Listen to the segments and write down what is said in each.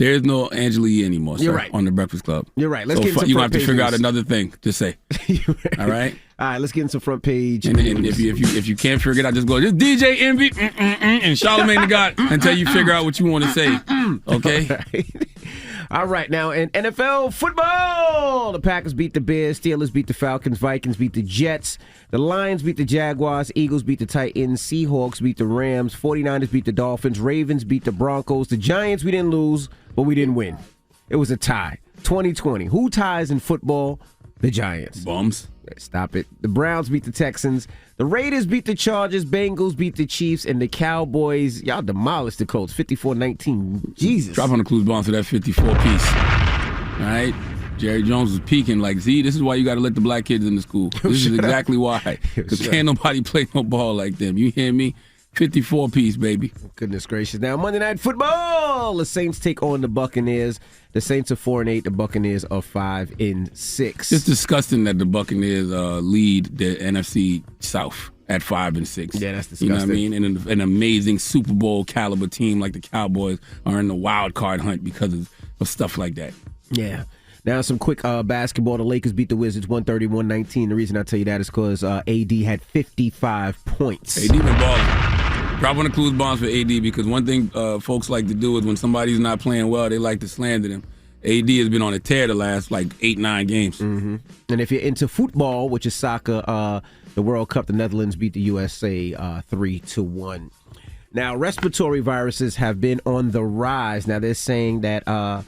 There's no Angela Yee anymore, sir, You're right. on the Breakfast Club. You're right. Let's so get into you're going front to have to page figure out news. another thing to say. All right? All right, let's get into front page. And if you can't figure it out, just go, just DJ Envy and Charlamagne the God until you figure out what you want to say. Okay? All right, now in NFL football, the Packers beat the Bears, Steelers beat the Falcons, Vikings beat the Jets, the Lions beat the Jaguars, Eagles beat the Titans, Seahawks beat the Rams, 49ers beat the Dolphins, Ravens beat the Broncos, the Giants, we didn't lose, but we didn't win. It was a tie. 2020. Who ties in football? The Giants. Bums. Stop it. The Browns beat the Texans. The Raiders beat the Chargers. Bengals beat the Chiefs. And the Cowboys, y'all demolished the Colts. 54-19. Jesus. Drop on the clues bomb for that 54 piece. All right? Jerry Jones was peaking like, see, this is why you got to let the black kids in the school. This is exactly why. Because can't nobody play no ball like them. You hear me? 54 piece, baby. Goodness gracious. Now, Monday Night Football. The Saints take on the Buccaneers. The Saints are 4-8. The Buccaneers are 5-6. It's disgusting that the Buccaneers lead the NFC South at 5-6. Yeah, that's disgusting. You know what I mean? And an amazing Super Bowl caliber team like the Cowboys are in the wild card hunt because of stuff like that. Yeah. Now, some quick basketball. The Lakers beat the Wizards 131-19. The reason I tell you that is because AD had 55 points. AD been balling. Drop on the clues bombs for AD because one thing folks like to do is when somebody's not playing well, they like to slander them. AD has been on a tear the last 8-9 games. Mm-hmm. And if you're into football, which is soccer, the World Cup, the Netherlands beat the USA 3-1. Now, respiratory viruses have been on the rise. Now, they're saying that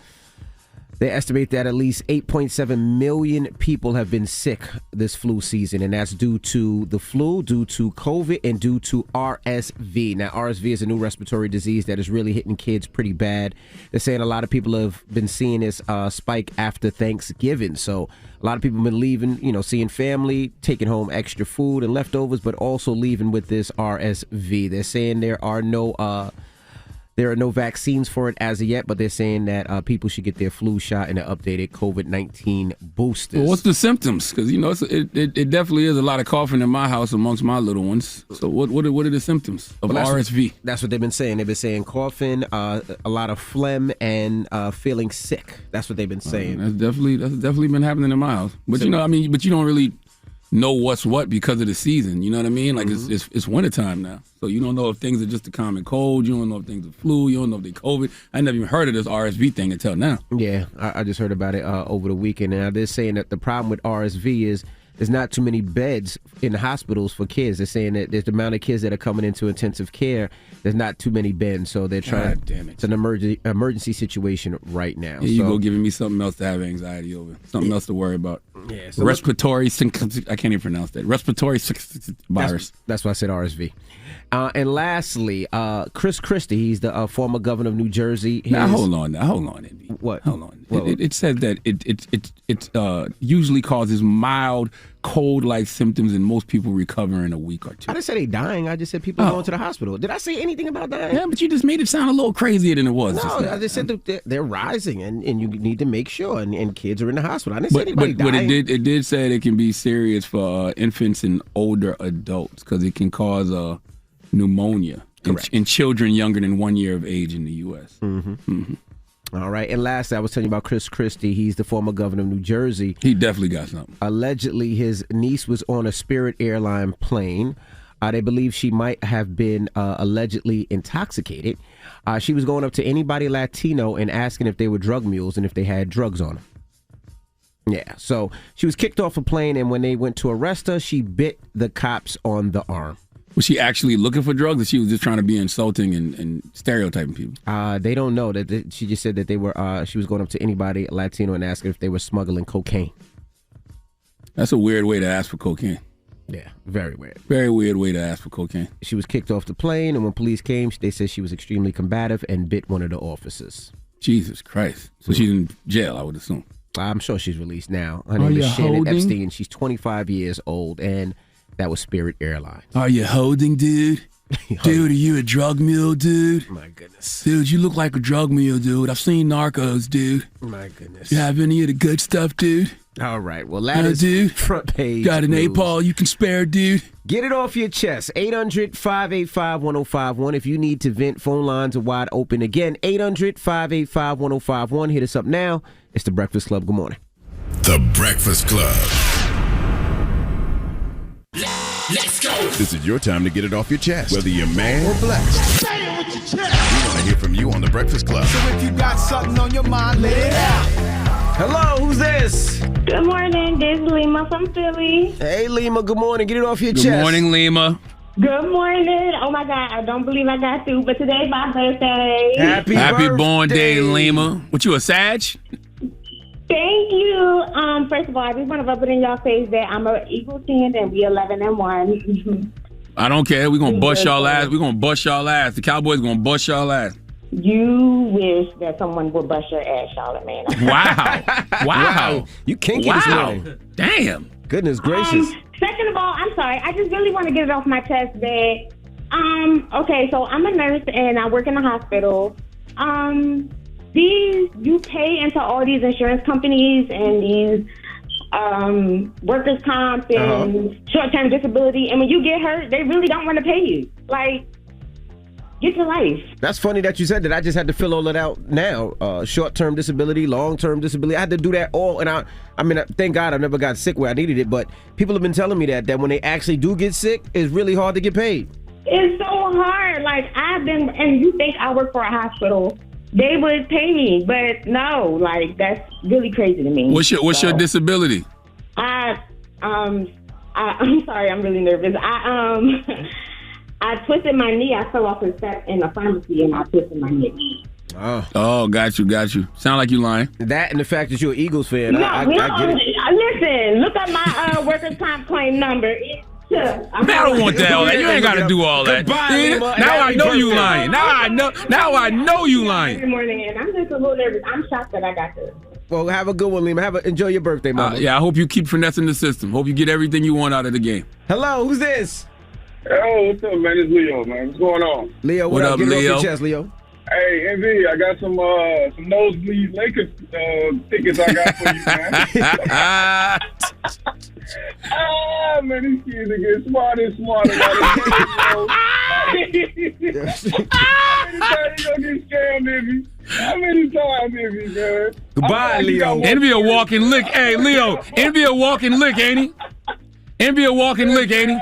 they estimate that at least 8.7 million people have been sick this flu season, and that's due to the flu, due to COVID, and due to RSV. Now, RSV is a new respiratory disease that is really hitting kids pretty bad. They're saying a lot of people have been seeing this spike after Thanksgiving. So a lot of people have been leaving, seeing family, taking home extra food and leftovers, but also leaving with this RSV. They're saying there are no vaccines for it as of yet, but they're saying that people should get their flu shot and the updated COVID-19 boosters. Well, what's the symptoms? Because, it definitely is a lot of coughing in my house amongst my little ones. So what are the symptoms of RSV? That's what they've been saying. They've been saying coughing, a lot of phlegm, and feeling sick. That's what they've been saying. That's definitely been happening in my house. But, but you don't really know what's what because of the season. You know what I mean? Like, it's wintertime now. So you don't know if things are just a common cold. You don't know if things are flu. You don't know if they're COVID. I never even heard of this RSV thing until now. Yeah, I just heard about it over the weekend. And they're saying that the problem with RSV is there's not too many beds in hospitals for kids. They're saying that there's the amount of kids that are coming into intensive care. There's not too many beds, so they're trying. God damn it. It's an emergency situation right now. Here you go giving me something else to have anxiety over. Something else to worry about. Yeah, so respiratory, I can't even pronounce that. Respiratory virus. That's why I said RSV. And lastly, Chris Christie, he's the former governor of New Jersey. Now hold on, Andy. What? Hold on. It says that it usually causes mild cold-like symptoms, and most people recover in a week or two. I didn't say they dying. I just said people going to the hospital. Did I say anything about dying? Yeah, but you just made it sound a little crazier than it was. No, I just said that they're rising, and you need to make sure. And kids are in the hospital. I didn't say anybody dying. But it did say it can be serious for infants and older adults because it can cause pneumonia in children younger than 1 year of age in the U.S. Mm-hmm. Mm-hmm. All right. And last, I was telling you about Chris Christie. He's the former governor of New Jersey. He definitely got something. Allegedly, his niece was on a Spirit airline plane. They believe she might have been allegedly intoxicated. She was going up to anybody Latino and asking if they were drug mules and if they had drugs on them. Yeah. So she was kicked off a plane, and when they went to arrest her, she bit the cops on the arm. Was she actually looking for drugs, or she was just trying to be insulting and stereotyping people? They don't know. She just said that they were. She was going up to anybody Latino and asking if they were smuggling cocaine. That's a weird way to ask for cocaine. Yeah, very weird. Very weird way to ask for cocaine. She was kicked off the plane, and when police came, they said she was extremely combative and bit one of the officers. Jesus Christ. So she's in jail, I would assume. I'm sure she's released now. Her name is Shannon Epstein. She's 25 years old, and that was Spirit Airlines. Are you holding, dude? Dude, are you a drug mule, dude? My goodness. Dude, you look like a drug mule, dude. I've seen Narcos, dude. My goodness. You have any of the good stuff, dude? All right. Well, that is dude. front page. Got an news. 8-ball you can spare, dude. Get it off your chest. 800-585-1051. If you need to vent, phone lines are wide open. Again, 800-585-1051. Hit us up now. It's The Breakfast Club. Good morning. The Breakfast Club. Let's go. This is your time to get it off your chest, whether you're mad or blessed. Say it with your chest. We want to hear from you on The Breakfast Club. So if you got something on your mind, let it out. Hello, who's this? Good morning, this is Lima from Philly. Hey, Lima, good morning. Get it off your chest. Good morning, Lima. Good morning. Oh my God, I don't believe I got to, but today's my birthday. Happy born day, Lima. What, you a Sag? Thank you. First of all, I just want to rub it in y'all face that I'm an Eagles fan and we 11-1. I don't care. We're going to bust y'all ass. We're going to bust y'all ass. The Cowboys going to bust y'all ass. You wish that someone would bust your ass, Charlamagne. Wow. You kinky this morning. Damn. Goodness gracious. Second of all, I'm sorry. I just really want to get it off my chest that, okay, so I'm a nurse and I work in the hospital. You pay into all these insurance companies and these workers' comp and short-term disability, and when you get hurt, they really don't want to pay you. Like, get your life. That's funny that you said that. I just had to fill all that out now. Short-term disability, long-term disability. I had to do that all. And I mean, thank God I never got sick where I needed it. But people have been telling me that when they actually do get sick, it's really hard to get paid. It's so hard. Like, and you think I work for a hospital, they would pay me. But no, like, that's really crazy to me. What's your disability? I'm sorry, I'm really nervous. I twisted my knee. I fell off a step in a pharmacy and I twisted my knee. Oh, got you. Sound like you lying. That and the fact that you're an Eagles fan. No, I get it. Listen, look up my workers' comp claim number. Man, I don't want that. All that. You ain't got to do all that. Goodbye, Now I know you lying. Now I know you lying. Good morning, and I'm just a little nervous. I'm shocked that I got this. Well, have a good one, Lima. Enjoy your birthday, Mama. Yeah, I hope you keep finessing the system. Hope you get everything you want out of the game. Hello, who's this? Hey, what's up, man? It's Leo, man. What's going on? Leo, what up? Get it off your chest, Leo. Hey, MV, I got some nosebleed Lakers tickets I got for you, man. Man, these kids are getting smarter and smarter. How many times you gonna get scammed, Ivy? How many times, Ivy, man? Goodbye, Leo. Envy a walking lick. Hey, Leo, Envy a walking lick, ain't he? Envy a walking lick, ain't he?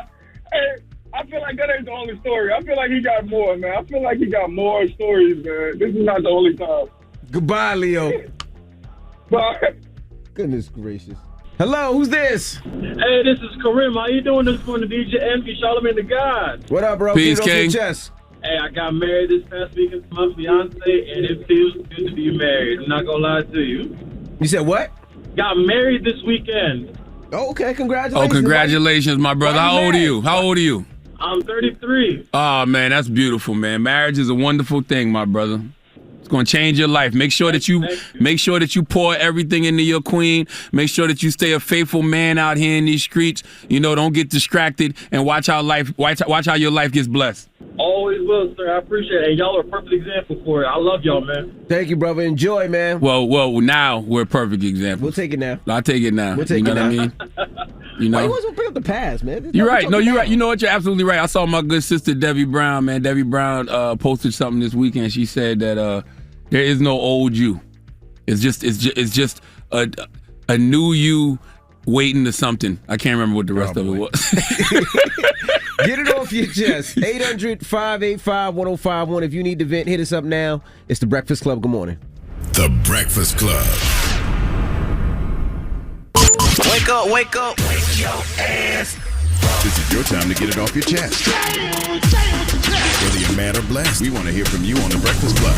Hey, I feel like that ain't the only story. I feel like he got more, man. I feel like he got more stories, man. This is not the only time. Goodbye, Leo. Bye. Goodness gracious. Hello, who's this? Hey, this is Karim. How you doing this morning, DJ Envy, Charlamagne the God? What up, bro? Peace, Get it off your King. chest. Hey, I got married this past weekend to my fiance, and it feels good to be married. I'm not gonna lie to you. You said what? Got married this weekend. Oh, okay, congratulations. Oh, congratulations, my brother. How old are you? I'm 33. Oh, man, that's beautiful, man. Marriage is a wonderful thing, my brother. It's going to change your life. Make sure that you pour everything into your queen. Make sure that you stay a faithful man out here in these streets. You know, don't get distracted, and watch how your life gets blessed. Always will, sir. I appreciate it. And y'all are a perfect example for it. I love y'all, man. Thank you, brother. Enjoy, man. Well, now we're a perfect example. We'll take it now. I'll take it now. We'll take you know it what I now. mean? You know? Why you always want to bring up the past, man? You're right. No, you're right. You know what? You're absolutely right. I saw my good sister Debbie Brown, man. Debbie Brown posted something this weekend. She said that there is no old you. It's just a new you waiting to something. I can't remember what the rest of it was. Get it off your chest. 800-585-1051. If you need to vent, hit us up now. It's The Breakfast Club. Good morning. The Breakfast Club. Wake up, wake up. Wake your ass. This is your time to get it off your chest. Whether you're mad or blessed, we want to hear from you on The Breakfast Club.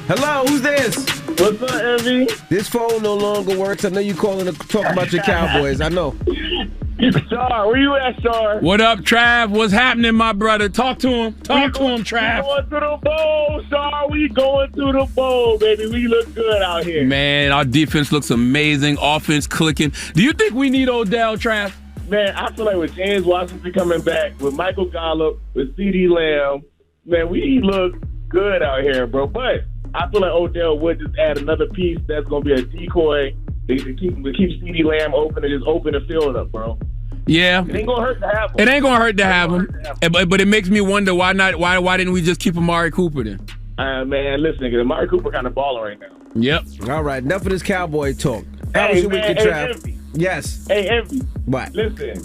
Hello, who's this? What's up, Envy? This phone no longer works. I know you calling to talk about your Cowboys. I know. Star, where you at, Star? What up, Trav? What's happening, my brother? Talk to him. Talk to him, Trav. We going to the bowl, Star. We going to the bowl, baby. We look good out here. Man, our defense looks amazing. Offense clicking. Do you think we need Odell, Trav? Man, I feel like with James Washington coming back, with Michael Gallup, with CeeDee Lamb, man, we look good out here, bro. But I feel like Odell would just add another piece that's going to be a decoy to keep CeeDee Lamb open and just open the field up, bro. Yeah. It ain't gonna hurt to have him. It ain't gonna hurt to have him. But it makes me wonder why didn't we just keep Amari Cooper then? Man, listen, nigga, Amari Cooper kind of balling right now. Yep. All right, enough of this cowboy talk. How was your weekend, Trav? Envy. Yes. Hey, Envy. What? Listen,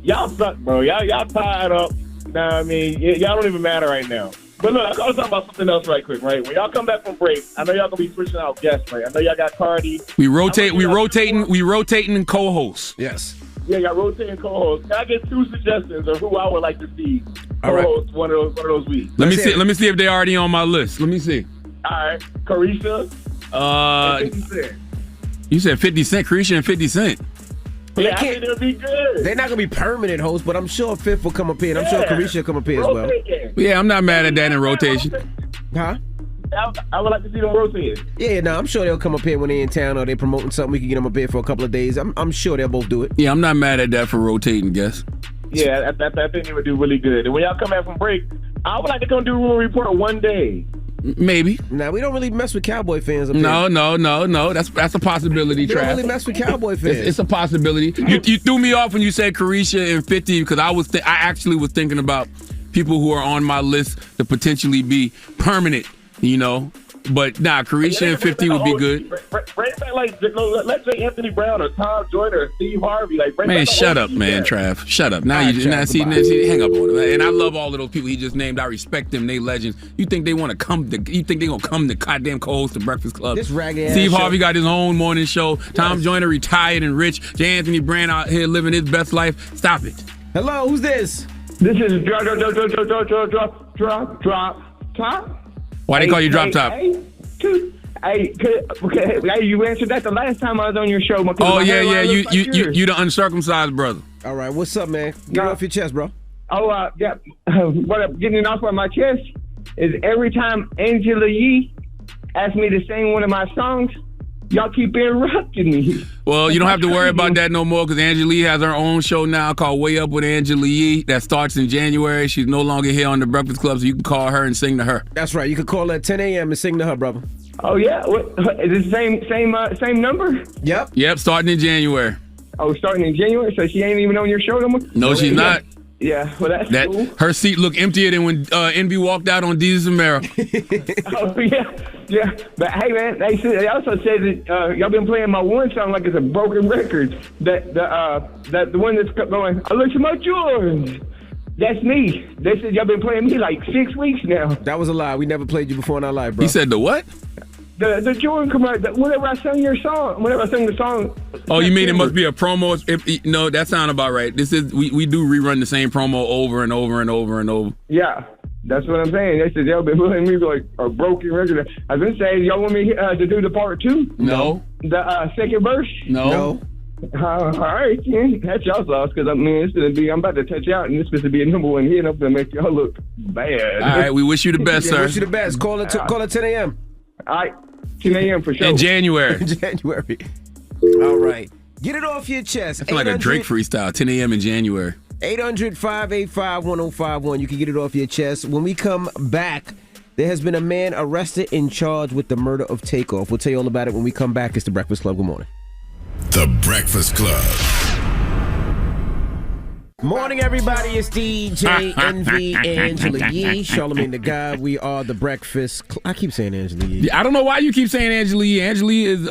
y'all suck, bro. Y'all tied up. Nah, I mean, y'all don't even matter right now. But look, I was talking about something else right quick, right? When y'all come back from break, I know y'all gonna be switching out guests, right? I know y'all got Cardi. We rotating and co-hosts. Yes. Yeah, y'all rotating co-hosts. Can I get 2 suggestions of who I would like to see All right. co-host one of those weeks? Let me see if they're already on my list. Let me see. All right, Carisha. And 50 Cent. You said 50 Cent, Carisha and 50 Cent. Yeah, I think it'll be good. They're not gonna be permanent hosts, but I'm sure Fifth will come up here, and I'm sure Carisha will come up here as well. Yeah, I'm not mad at that in rotation. Huh? I would like to see them rotated. Yeah, no, I'm sure they'll come up here when they're in town or they're promoting something. We can get them up here for a couple of days. I'm sure they'll both do it. Yeah, I'm not mad at that for rotating guests. Yeah, I think they would do really good. And when y'all come back from break, I would like to come do a Rumor Report one day. Maybe. Now, we don't really mess with Cowboy fans up here. No. That's a possibility, We Trav. don't really mess with Cowboy fans. It's a possibility. You threw me off when you said Carisha and 50 because I actually was thinking about people who are on my list to potentially be permanent, you know. But nah, Carisha and 50 would be good. Bring back let's say Anthony Brown or Tom Joyner or Steve Harvey. Man, shut up, man, Trav. Shut up. Now right, you Trav, see, hang up on him. And I love all of those people he just named. I respect them. They legends. You think they want to come to? You think they gonna come to goddamn co-host the Breakfast Club? This ragged Steve ass Harvey show. got his own morning show. Tom Joyner retired and rich. J. Anthony Brown out here living his best life. Stop it. Hello, who's this? This is drop. Why they call you Drop Top? Hey, you answered that the last time I was on your show. Oh yeah. You the uncircumcised brother. All right, what's up, man? Get it off your chest, bro. Oh, yeah. What I'm getting it off on my chest is every time Angela Yee asks me to sing one of my songs, y'all keep interrupting me. Well, you don't have to worry about that no more because Angela Yee has her own show now called Way Up with Angela Yee that starts in January. She's no longer here on the Breakfast Club, so you can call her and sing to her. That's right. You can call her at 10 a.m. and sing to her, brother. Oh yeah, is it the same number? Yep, starting in January. Oh, starting in January, so she ain't even on your show no more? No, she's not. Yeah, well that's cool. Her seat looked emptier than when Envy walked out on Jesus and Mero. Oh yeah. But hey man, they also said that y'all been playing my one song like it's a broken record. That the one that's going, I look to my Jordans. That's me. They said y'all been playing me like 6 weeks now. That was a lie. We never played you before in our life, bro. He said the what? The Jordan commercial. Whenever I sang your song, whenever I sang the song. Oh, you mean it must be a promo? No, that sounds about right. This is we do rerun the same promo over and over and over and over. Yeah, that's what I'm saying. They said y'all been playing me like a broken record. I've been saying y'all want me to do the part 2. No. The second verse. No. All right, that's y'all sauce because I mean it's gonna be. I'm about to touch out and it's supposed to be a number 1 hit. I'm gonna make y'all look bad. All right, we wish you the best, sir. Wish you the best. Call it 10 a.m. All right, 10 a.m. for sure. In January. January. All right. Get it off your chest. That's like a Drake freestyle. 10 a.m. in January. 800-585-1051. You can get it off your chest. When we come back, there has been a man arrested and charged with the murder of Takeoff. We'll tell you all about it when we come back. It's The Breakfast Club. Good morning. The Breakfast Club. Morning, everybody. It's DJ Envy, Angela Yee, Charlamagne the God. We are The Breakfast I keep saying Angela Yee. I don't know why you keep saying Angela Yee. Angela Yee is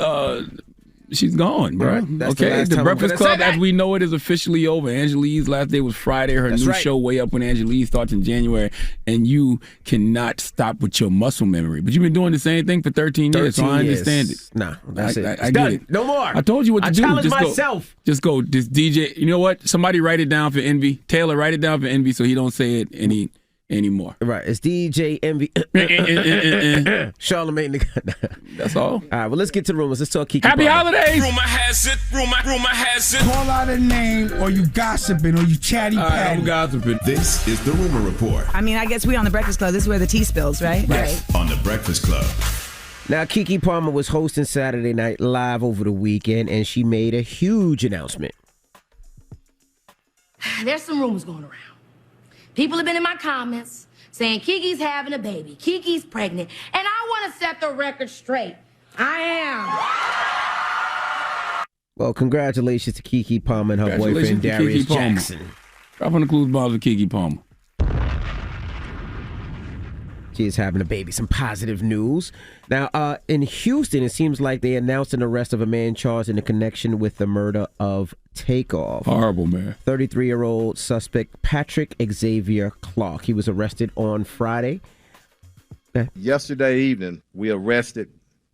she's gone, bro. Okay, the Breakfast Club as we know it is officially over. Angela Yee's last day was Friday. Her new show, Way Up with Angela Yee, starts in January, and you cannot stop with your muscle memory. But you've been doing the same thing for 13 years, so I understand it. Nah, that's it. I get it. No more. I told you what to do. Challenge myself. Just go. This DJ. You know what? Somebody write it down for Envy. Taylor, write it down for Envy so he don't say it anymore. Right. It's DJ Envy. Charlamagne the God. That's all. All right. Well, let's get to the rumors. Let's talk Kiki. Happy holidays. Rumor has it. Rumor has it. Call out a name, or you gossiping, or you chatty patty. I'm gossiping. This is the Rumor Report I mean, I guess we on the Breakfast Club. This is where the tea spills, right? Right. on the Breakfast Club. Now, Keke Palmer was hosting Saturday Night Live over the weekend, and she made a huge announcement. There's some rumors going around. People have been in my comments saying Kiki's having a baby, Kiki's pregnant, and I want to set the record straight. I am. Well, congratulations to Keke Palmer and her boyfriend Darius Jackson. Drop on the clues bombs with Keke Palmer. She is having a baby. Some positive news. Now, in Houston, it seems like they announced an arrest of a man charged in a connection with the murder of Takeoff. Horrible, man. 33-year-old suspect Patrick Xavier Clark. He was arrested on Friday. Yesterday evening, we arrested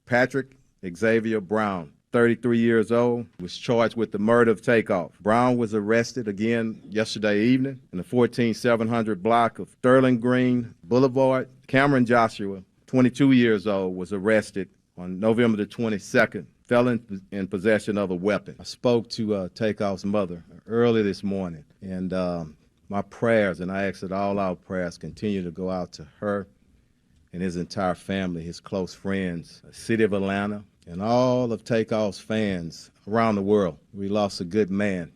Patrick Xavier Brown, 33 years old, was charged with the murder of Takeoff. Brown was arrested again yesterday evening in the 14700 block of Sterling Greene Boulevard. Cameron Joshua, 22 years old, was arrested on November the 22nd, felon in possession of a weapon. I spoke to Takeoff's mother early this morning, and my prayers, and I ask that all our prayers continue to go out to her and his entire family, his close friends, the city of Atlanta, and all of Takeoff's fans around the world. We lost a good man.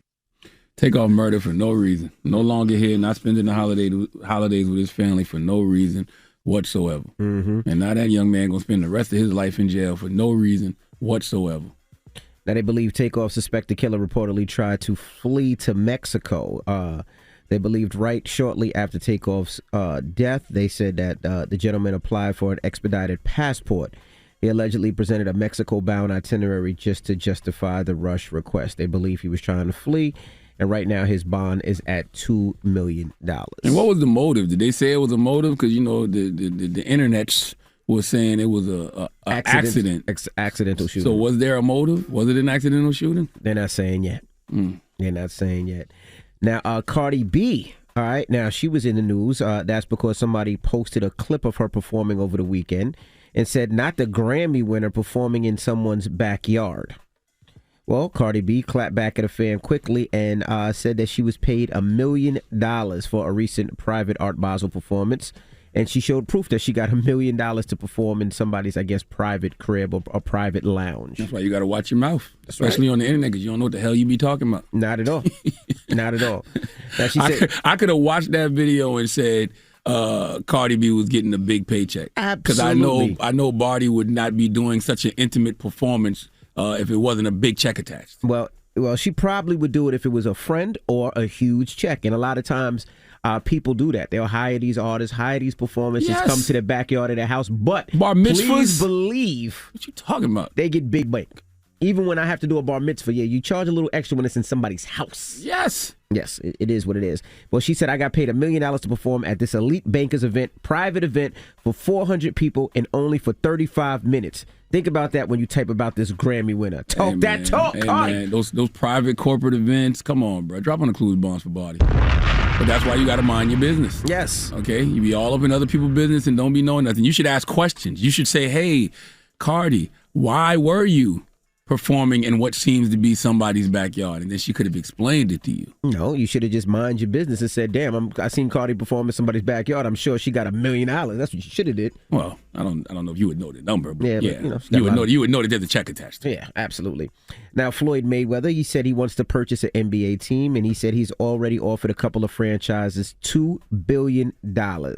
Takeoff murdered for no reason. No longer here, not spending the holidays with his family for no reason whatsoever. Mm-hmm. And now that young man going to spend the rest of his life in jail for no reason whatsoever. Now, they believe Takeoff's suspected killer reportedly tried to flee to Mexico. They believed right shortly after Takeoff's death, they said that the gentleman applied for an expedited passport. He allegedly presented a Mexico-bound itinerary just to justify the rush request. They believe he was trying to flee, and right now his bond is at $2 million. And what was the motive? Did they say it was a motive? Because, you know, the internet was saying it was a accident. Accidental shooting. So was there a motive? Was it an accidental shooting? They're not saying yet. They're not saying yet. Now, Cardi B, all right, now she was in the news. That's because somebody posted a clip of her performing over the weekend and said not the Grammy winner performing in someone's backyard. Well, Cardi B clapped back at a fan quickly and said that she was paid $1 million for a recent private Art Basel performance. And she showed proof that she got $1 million to perform in somebody's, I guess, private crib or a private lounge. That's why you got to watch your mouth, especially on the internet, because you don't know what the hell you be talking about. Not at all. Not at all. Now, she said, I could have watched that video and said Cardi B was getting a big paycheck. Because I know Barty would not be doing such an intimate performance if it wasn't a big check attached. Well, she probably would do it if it was a friend or a huge check. And a lot of times people do that. They'll hire these artists, hire these performers, just come to the backyard of their house. But bar mitzvahs? Please believe what you talking about? They get big bank. Even when I have to do a bar mitzvah, you charge a little extra when it's in somebody's house. Yes. Yes, it is what it is. Well, she said, I got paid $1 million to perform at this elite bankers event, private event for 400 people and only for 35 minutes. Think about that when you type about this Grammy winner. Talk that talk, Cardi. Man, those private corporate events, come on, bro. Drop on the clues bombs for Barty. But that's why you got to mind your business. Yes. Okay? You be all up in other people's business and don't be knowing nothing. You should ask questions. You should say, hey, Cardi, why were you performing in what seems to be somebody's backyard? And then she could have explained it to you. No, you should have just mind your business and said, damn, I seen Cardi perform in somebody's backyard. I'm sure she got $1 million. That's what you should have did. Well, I don't know if you would know the number, but yeah, but, you would know that there's a check attached. Yeah, absolutely. Now, Floyd Mayweather, he said he wants to purchase an NBA team, and he said he's already offered a couple of franchises $2 billion. Now,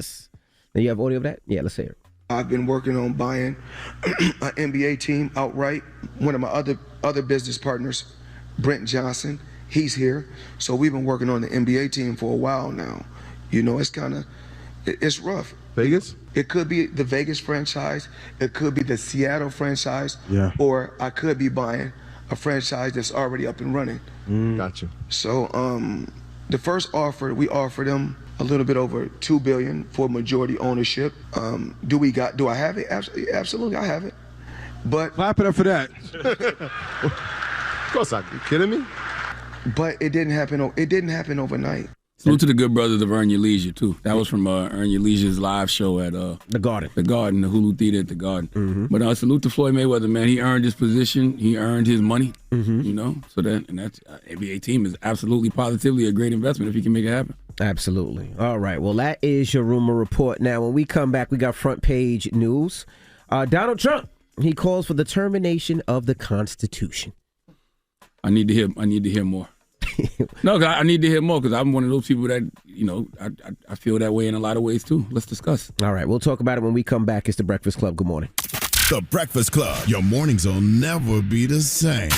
you have audio of that? Yeah, let's hear it. I've been working on buying an NBA team outright. One of my other business partners, Brent Johnson, he's here. So we've been working on the NBA team for a while now. You know, it's rough. Vegas? It could be the Vegas franchise. It could be the Seattle franchise. Yeah. Or I could be buying a franchise that's already up and running. Gotcha. So the first offer, we offered them a little bit over $2 billion for majority ownership. Do I have it? Absolutely, I have it. But clap it up for that. Of course not. You kidding me? But it didn't happen. It didn't happen overnight. Salute to the good brothers of Earn Your Leisure too. That was from Earn Your Leisure's live show at the Garden, the Hulu Theater at the Garden. Mm-hmm. But salute to Floyd Mayweather, man. He earned his position. He earned his money. Mm-hmm. You know, so that's NBA team is absolutely positively a great investment if he can make it happen. Absolutely. All right. Well, that is your rumor report. Now, when we come back, we got front page news. Donald Trump, he calls for the termination of the Constitution. I need to hear more. No, I need to hear more because I'm one of those people that, I feel that way in a lot of ways too. Let's discuss. All right. We'll talk about it when we come back. It's The Breakfast Club. Good morning. The Breakfast Club. Your mornings will never be the same.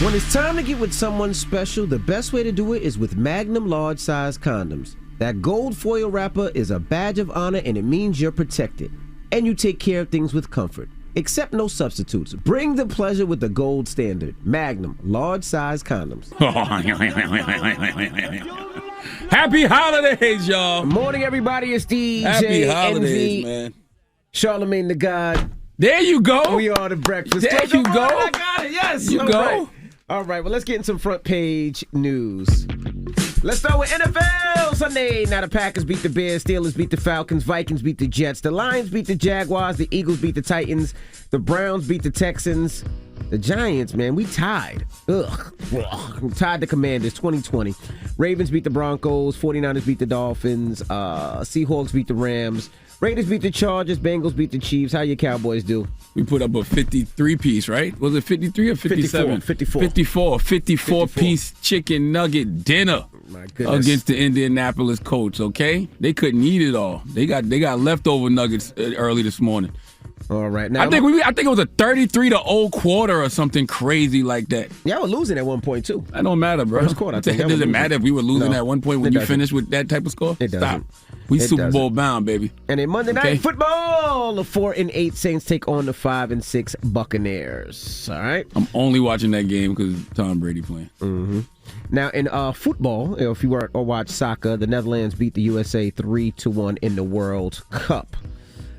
When it's time to get with someone special, the best way to do it is with Magnum large size condoms. That gold foil wrapper is a badge of honor, and it means you're protected. And you take care of things with comfort. Accept no substitutes. Bring the pleasure with the gold standard. Magnum large size condoms. Happy holidays, y'all. Morning, everybody. It's DJ Happy holidays, NV, man. Charlamagne the God. There you go. We are the breakfast. There you go. I got it. Yes. You All go. Right. All right. Well, let's get in some front page news. Let's start with NFL Sunday. Now the Packers beat the Bears, Steelers beat the Falcons, Vikings beat the Jets, the Lions beat the Jaguars, the Eagles beat the Titans, the Browns beat the Texans, the Giants, man, we tied. Ugh. Tied the Commanders 2020. Ravens beat the Broncos, 49ers beat the Dolphins, Seahawks beat the Rams, Raiders beat the Chargers, Bengals beat the Chiefs. How your Cowboys do? We put up a 53-piece, right? Was it 53 or 57? 54. 54-piece chicken nugget dinner. My goodness. Against the Indianapolis Colts, okay? They couldn't eat it all. They got leftover nuggets early this morning. All right. Now I think it was a 33-0 quarter or something crazy like that. Yeah, we're losing at one point too. That don't matter, bro. First quarter, I think. Does it matter if we were losing at one point when you doesn't. finished with that type of score? It doesn't. Stop. We Super Bowl bound, baby. And in Monday Night Football, the 4-8 Saints take on the 5-6 Buccaneers. All right. I'm only watching that game because Tom Brady playing. Mm-hmm. Now in football, if you were or watch soccer, the Netherlands beat the USA 3-1 in the World Cup.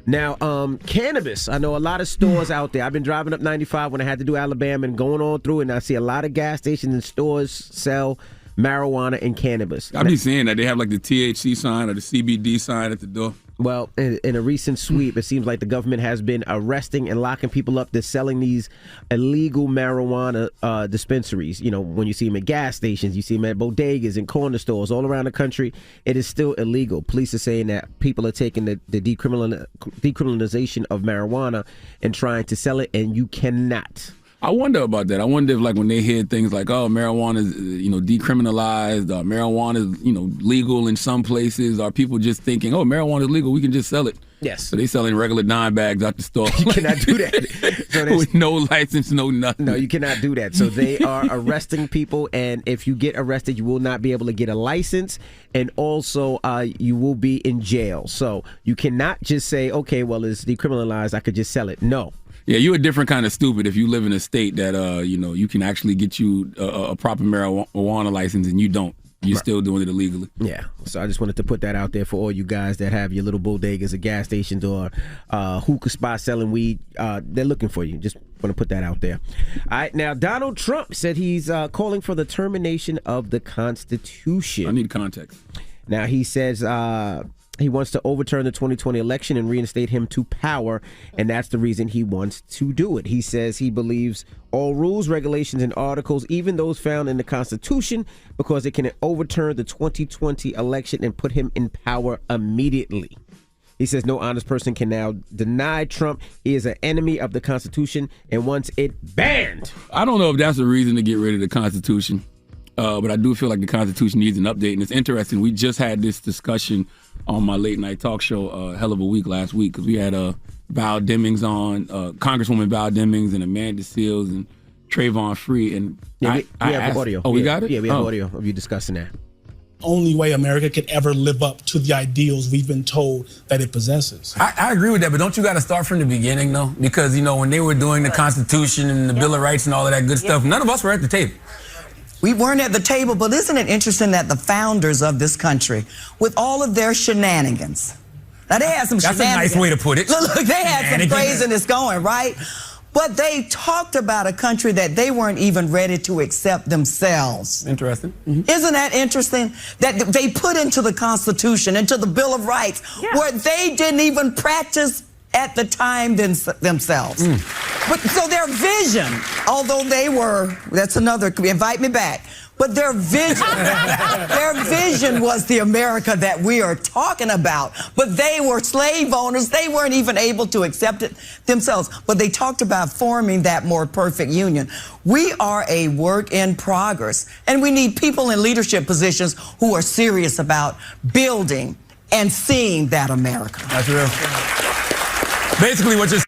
Now, cannabis. I know a lot of stores out there. I've been driving up 95 when I had to do Alabama and going on through, and I see a lot of gas stations and stores sell marijuana and cannabis. I be seeing that they have like the THC sign or the CBD sign at the door. Well, in a recent sweep, it seems like the government has been arresting and locking people up that's selling these illegal marijuana dispensaries. You know, when you see them at gas stations, you see them at bodegas and corner stores all around the country, it is still illegal. Police are saying that people are taking the decriminalization of marijuana and trying to sell it, and you cannot. I wonder about that. I wonder if, like, when they hear things like, oh, marijuana is, decriminalized, marijuana is, legal in some places, are people just thinking, oh, marijuana is legal, we can just sell it. Yes. So they selling regular dime bags out the store. You cannot do that. So with no license, no nothing. No, you cannot do that. So they are arresting people, and if you get arrested, you will not be able to get a license, and also you will be in jail. So you cannot just say, okay, well, it's decriminalized, I could just sell it. No. Yeah, you're a different kind of stupid if you live in a state that, you can actually get you a proper marijuana license and you don't. You're still doing it illegally. Yeah. So I just wanted to put that out there for all you guys that have your little bodegas or gas stations or hookah spots selling weed. They're looking for you. Just want to put that out there. All right. Now, Donald Trump said he's calling for the termination of the Constitution. I need context. Now, he says he wants to overturn the 2020 election and reinstate him to power, and that's the reason he wants to do it. He says he believes all rules, regulations, and articles, even those found in the Constitution, because it can overturn the 2020 election and put him in power immediately. He says no honest person can now deny Trump. He is an enemy of the Constitution and wants it banned. I don't know if that's a reason to get rid of the Constitution, but I do feel like the Constitution needs an update, and it's interesting. We just had this discussion on my late night talk show, Hell of a Week, last week, because we had Val Demings on, Congresswoman Val Demings and Amanda Seals and Trayvon Free. And yeah, we have audio. Oh, we got it? Yeah, we have audio of you discussing that. Only way America could ever live up to the ideals we've been told that it possesses. I agree with that, but don't you got to start from the beginning, though? Because, when they were doing the Constitution and the Bill of Rights and all of that good stuff, none of us were at the table. We weren't at the table, but isn't it interesting that the founders of this country, with all of their shenanigans, now they had some shenanigans. That's a nice way to put it. Look, they had some craziness going, right? But they talked about a country that they weren't even ready to accept themselves. Interesting. Mm-hmm. Isn't that interesting? That they put into the Constitution, into the Bill of Rights, where they didn't even practice at the time themselves. But so their vision, although they were, that's another, invite me back, but their vision was the America that we are talking about. But they were slave owners. They weren't even able to accept it themselves. But they talked about forming that more perfect union. We are a work in progress, and we need people in leadership positions who are serious about building and seeing that America. That's real. Basically, what you're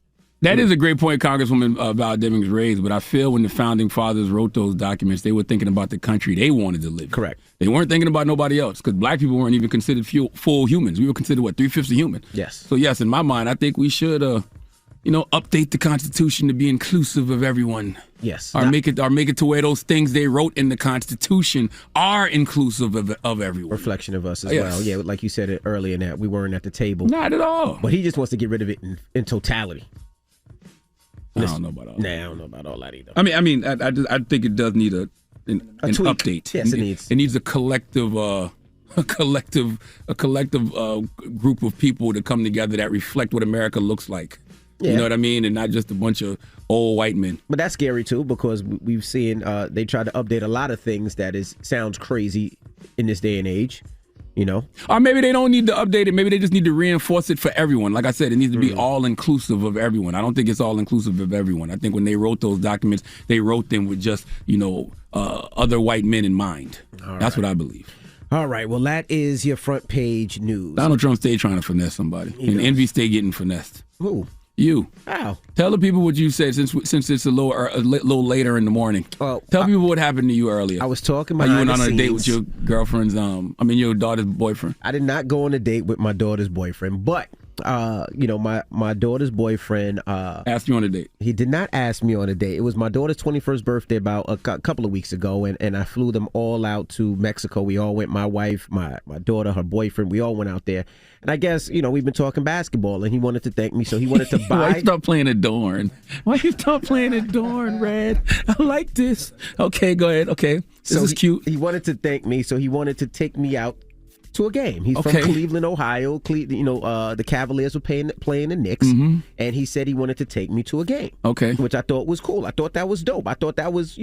That is a great point Congresswoman Val Demings raised, but I feel when the founding fathers wrote those documents, they were thinking about the country they wanted to live in. Correct. They weren't thinking about nobody else, because black people weren't even considered full humans. We were considered, 3/5 of human? Yes. So yes, in my mind, I think we should, update the Constitution to be inclusive of everyone. Yes. Or make it to where those things they wrote in the Constitution are inclusive of everyone. Reflection of us as Yes. well. Yeah, like you said it earlier, that we weren't at the table. Not at all. But he just wants to get rid of it in totality. I don't know about all that. Nah, I don't know about all that either. I think it does need an tweak. update. Yes, it needs. It needs a collective group of people to come together that reflect what America looks like. Yeah. You know what I mean? And not just a bunch of old white men. But that's scary too, because we've seen they try to update a lot of things that sounds crazy in this day and age. You know, or maybe they don't need to update it. Maybe they just need to reinforce it for everyone. Like I said, it needs to be all inclusive of everyone. I don't think it's all inclusive of everyone. I think when they wrote those documents, they wrote them with just other white men in mind. That's what I believe. All right. Well, that is your front page news. Donald Trump stayed trying to finesse somebody, and Envy stayed getting finessed. Who? You. How? Tell the people what you said since it's a little later in the morning. Tell people what happened to you earlier. I was talking about behind you went the on a date scenes. with your girlfriend's your daughter's boyfriend. I did not go on a date with my daughter's boyfriend, but my daughter's boyfriend asked you on a date. He did not ask me on a date. It was my daughter's 21st birthday about a couple of weeks ago, and I flew them all out to Mexico. We all went, my wife, my daughter, her boyfriend, we all went out there. And I guess, we've been talking basketball, and he wanted to thank me, so he wanted to buy. Why you stop playing Adorn? Why you stop playing Adorn, Red? I like this. Okay, go ahead. Okay, this is cute. He wanted to thank me, so he wanted to take me out to a game. He's from Cleveland, Ohio. The Cavaliers were playing the Knicks, and he said he wanted to take me to a game. Okay, which I thought was cool. I thought that was dope. I thought that was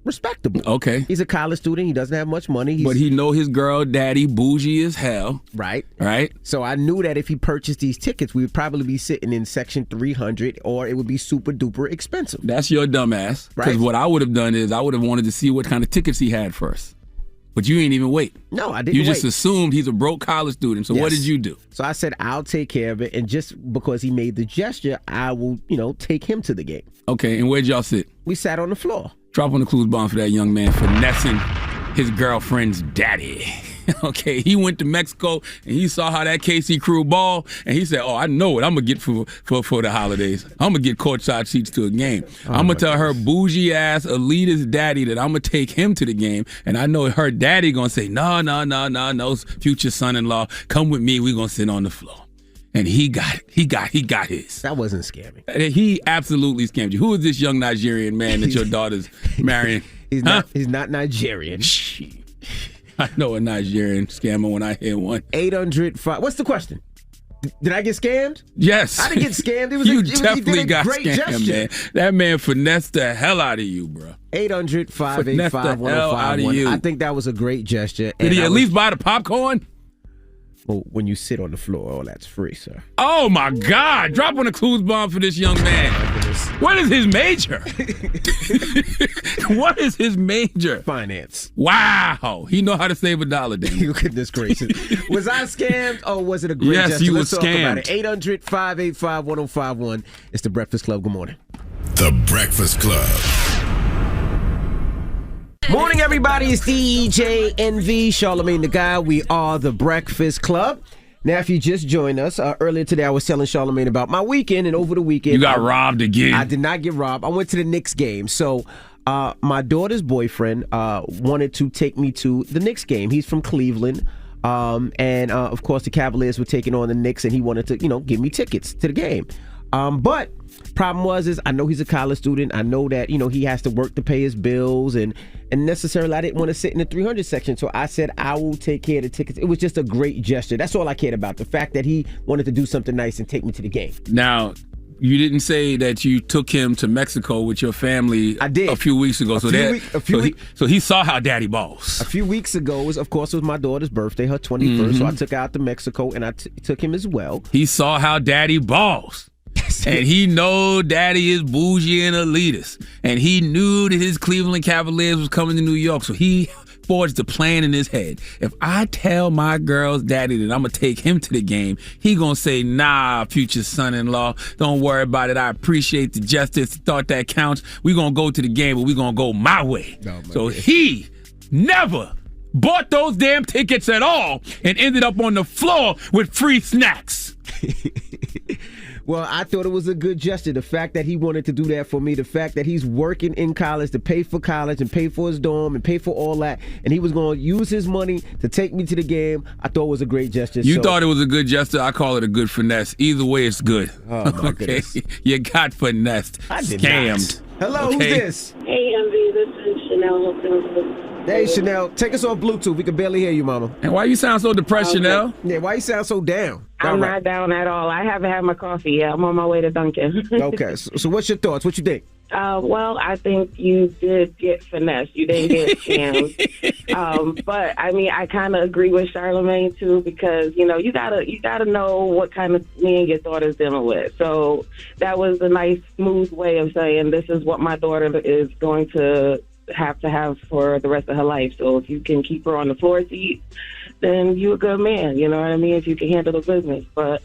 respectable. Okay, he's a college student. He doesn't have much money, but he know his girl daddy bougie as hell. Right. So I knew that if he purchased these tickets, we would probably be sitting in section 300, or it would be super duper expensive. That's your dumbass. Because what I would have done is I would have wanted to see what kind of tickets he had first. But you ain't even wait. No, I didn't. You just assumed he's a broke college student. So what did you do? So I said, I'll take care of it. And just because he made the gesture, I will, take him to the game. Okay, and where'd y'all sit? We sat on the floor. Drop on the clues bomb for that young man finessing his girlfriend's daddy. Okay, he went to Mexico and he saw how that KC crew ball, and he said, "Oh, I know what I'm gonna get for the holidays. I'm gonna get courtside seats to a game. I'm gonna tell her bougie ass elitist daddy that I'm gonna take him to the game, and I know her daddy gonna say, no, future son-in-law, come with me. We gonna sit on the floor." And he got it. He got his. That wasn't scamming. He absolutely scammed you. Who is this young Nigerian man that your daughter's marrying? He's not Nigerian. I know a Nigerian scammer when I hear one. 800-5. What's the question? Did I get scammed? Yes. I didn't get scammed. You definitely got great scammed, gesture. man. That man finessed the hell out of you, bro. 800-585-1051. I think that was a great gesture. Did he at least buy the popcorn? Well, when you sit on the floor, all that's free, sir. Oh, my God. Drop on a clues bomb for this young man. What is his major? What is his major? Finance. Wow. He know how to save $1, damn. Goodness gracious. Was I scammed, or was it a great gesture? Yes, you were scammed. 800-585-1051. It's The Breakfast Club. Good morning. The Breakfast Club. Morning, everybody. It's DJ NV, Charlamagne the Guy. We are The Breakfast Club. Now, if you just joined us, earlier today I was telling Charlamagne about my weekend, and over the weekend... You got robbed again. I did not get robbed. I went to the Knicks game. So, my daughter's boyfriend wanted to take me to the Knicks game. He's from Cleveland. And, of course, the Cavaliers were taking on the Knicks, and he wanted to, give me tickets to the game. But problem is I know he's a college student. I know that, he has to work to pay his bills, and necessarily I didn't want to sit in the 300 section. So I said, I will take care of the tickets. It was just a great gesture. That's all I cared about. The fact that he wanted to do something nice and take me to the game. Now, you didn't say that you took him to Mexico with your family. I did. A few weeks ago. So he saw how daddy balls. A few weeks ago, of course, it was my daughter's birthday, her 21st. So I took her out to Mexico, and I took him as well. He saw how daddy balls. And he know daddy is bougie and elitist. And he knew that his Cleveland Cavaliers was coming to New York. So he forged a plan in his head. If I tell my girl's daddy that I'm going to take him to the game, he going to say, nah, future son-in-law, don't worry about it. I appreciate the justice. Thought that counts. We going to go to the game, but we going to go my way. So he never bought those damn tickets at all and ended up on the floor with free snacks. Well, I thought it was a good gesture. The fact that he wanted to do that for me, the fact that he's working in college to pay for college and pay for his dorm and pay for all that, and he was going to use his money to take me to the game, I thought it was a great gesture. You thought it was a good gesture. I call it a good finesse. Either way, it's good. Oh, my okay? goodness. You got finessed. I did Scammed. not. Hello, okay? Who's this? Hey, MV, this is Chanel. Hey, Chanel, take us off Bluetooth. We can barely hear you, Mama. And why you sound so depressed, Chanel? Yeah, why you sound so down? I'm not down at all. I haven't had my coffee yet. I'm on my way to Dunkin'. Okay, so what's your thoughts? What you think? Well, I think you did get finessed. You didn't get scammed. But I mean, I kind of agree with Charlamagne too, because you gotta know what kind of man your daughter's dealing with. So that was a nice, smooth way of saying this is what my daughter is going to have for the rest of her life. So if you can keep her on the floor seat, then you're a good man. You know what I mean? If you can handle the business. But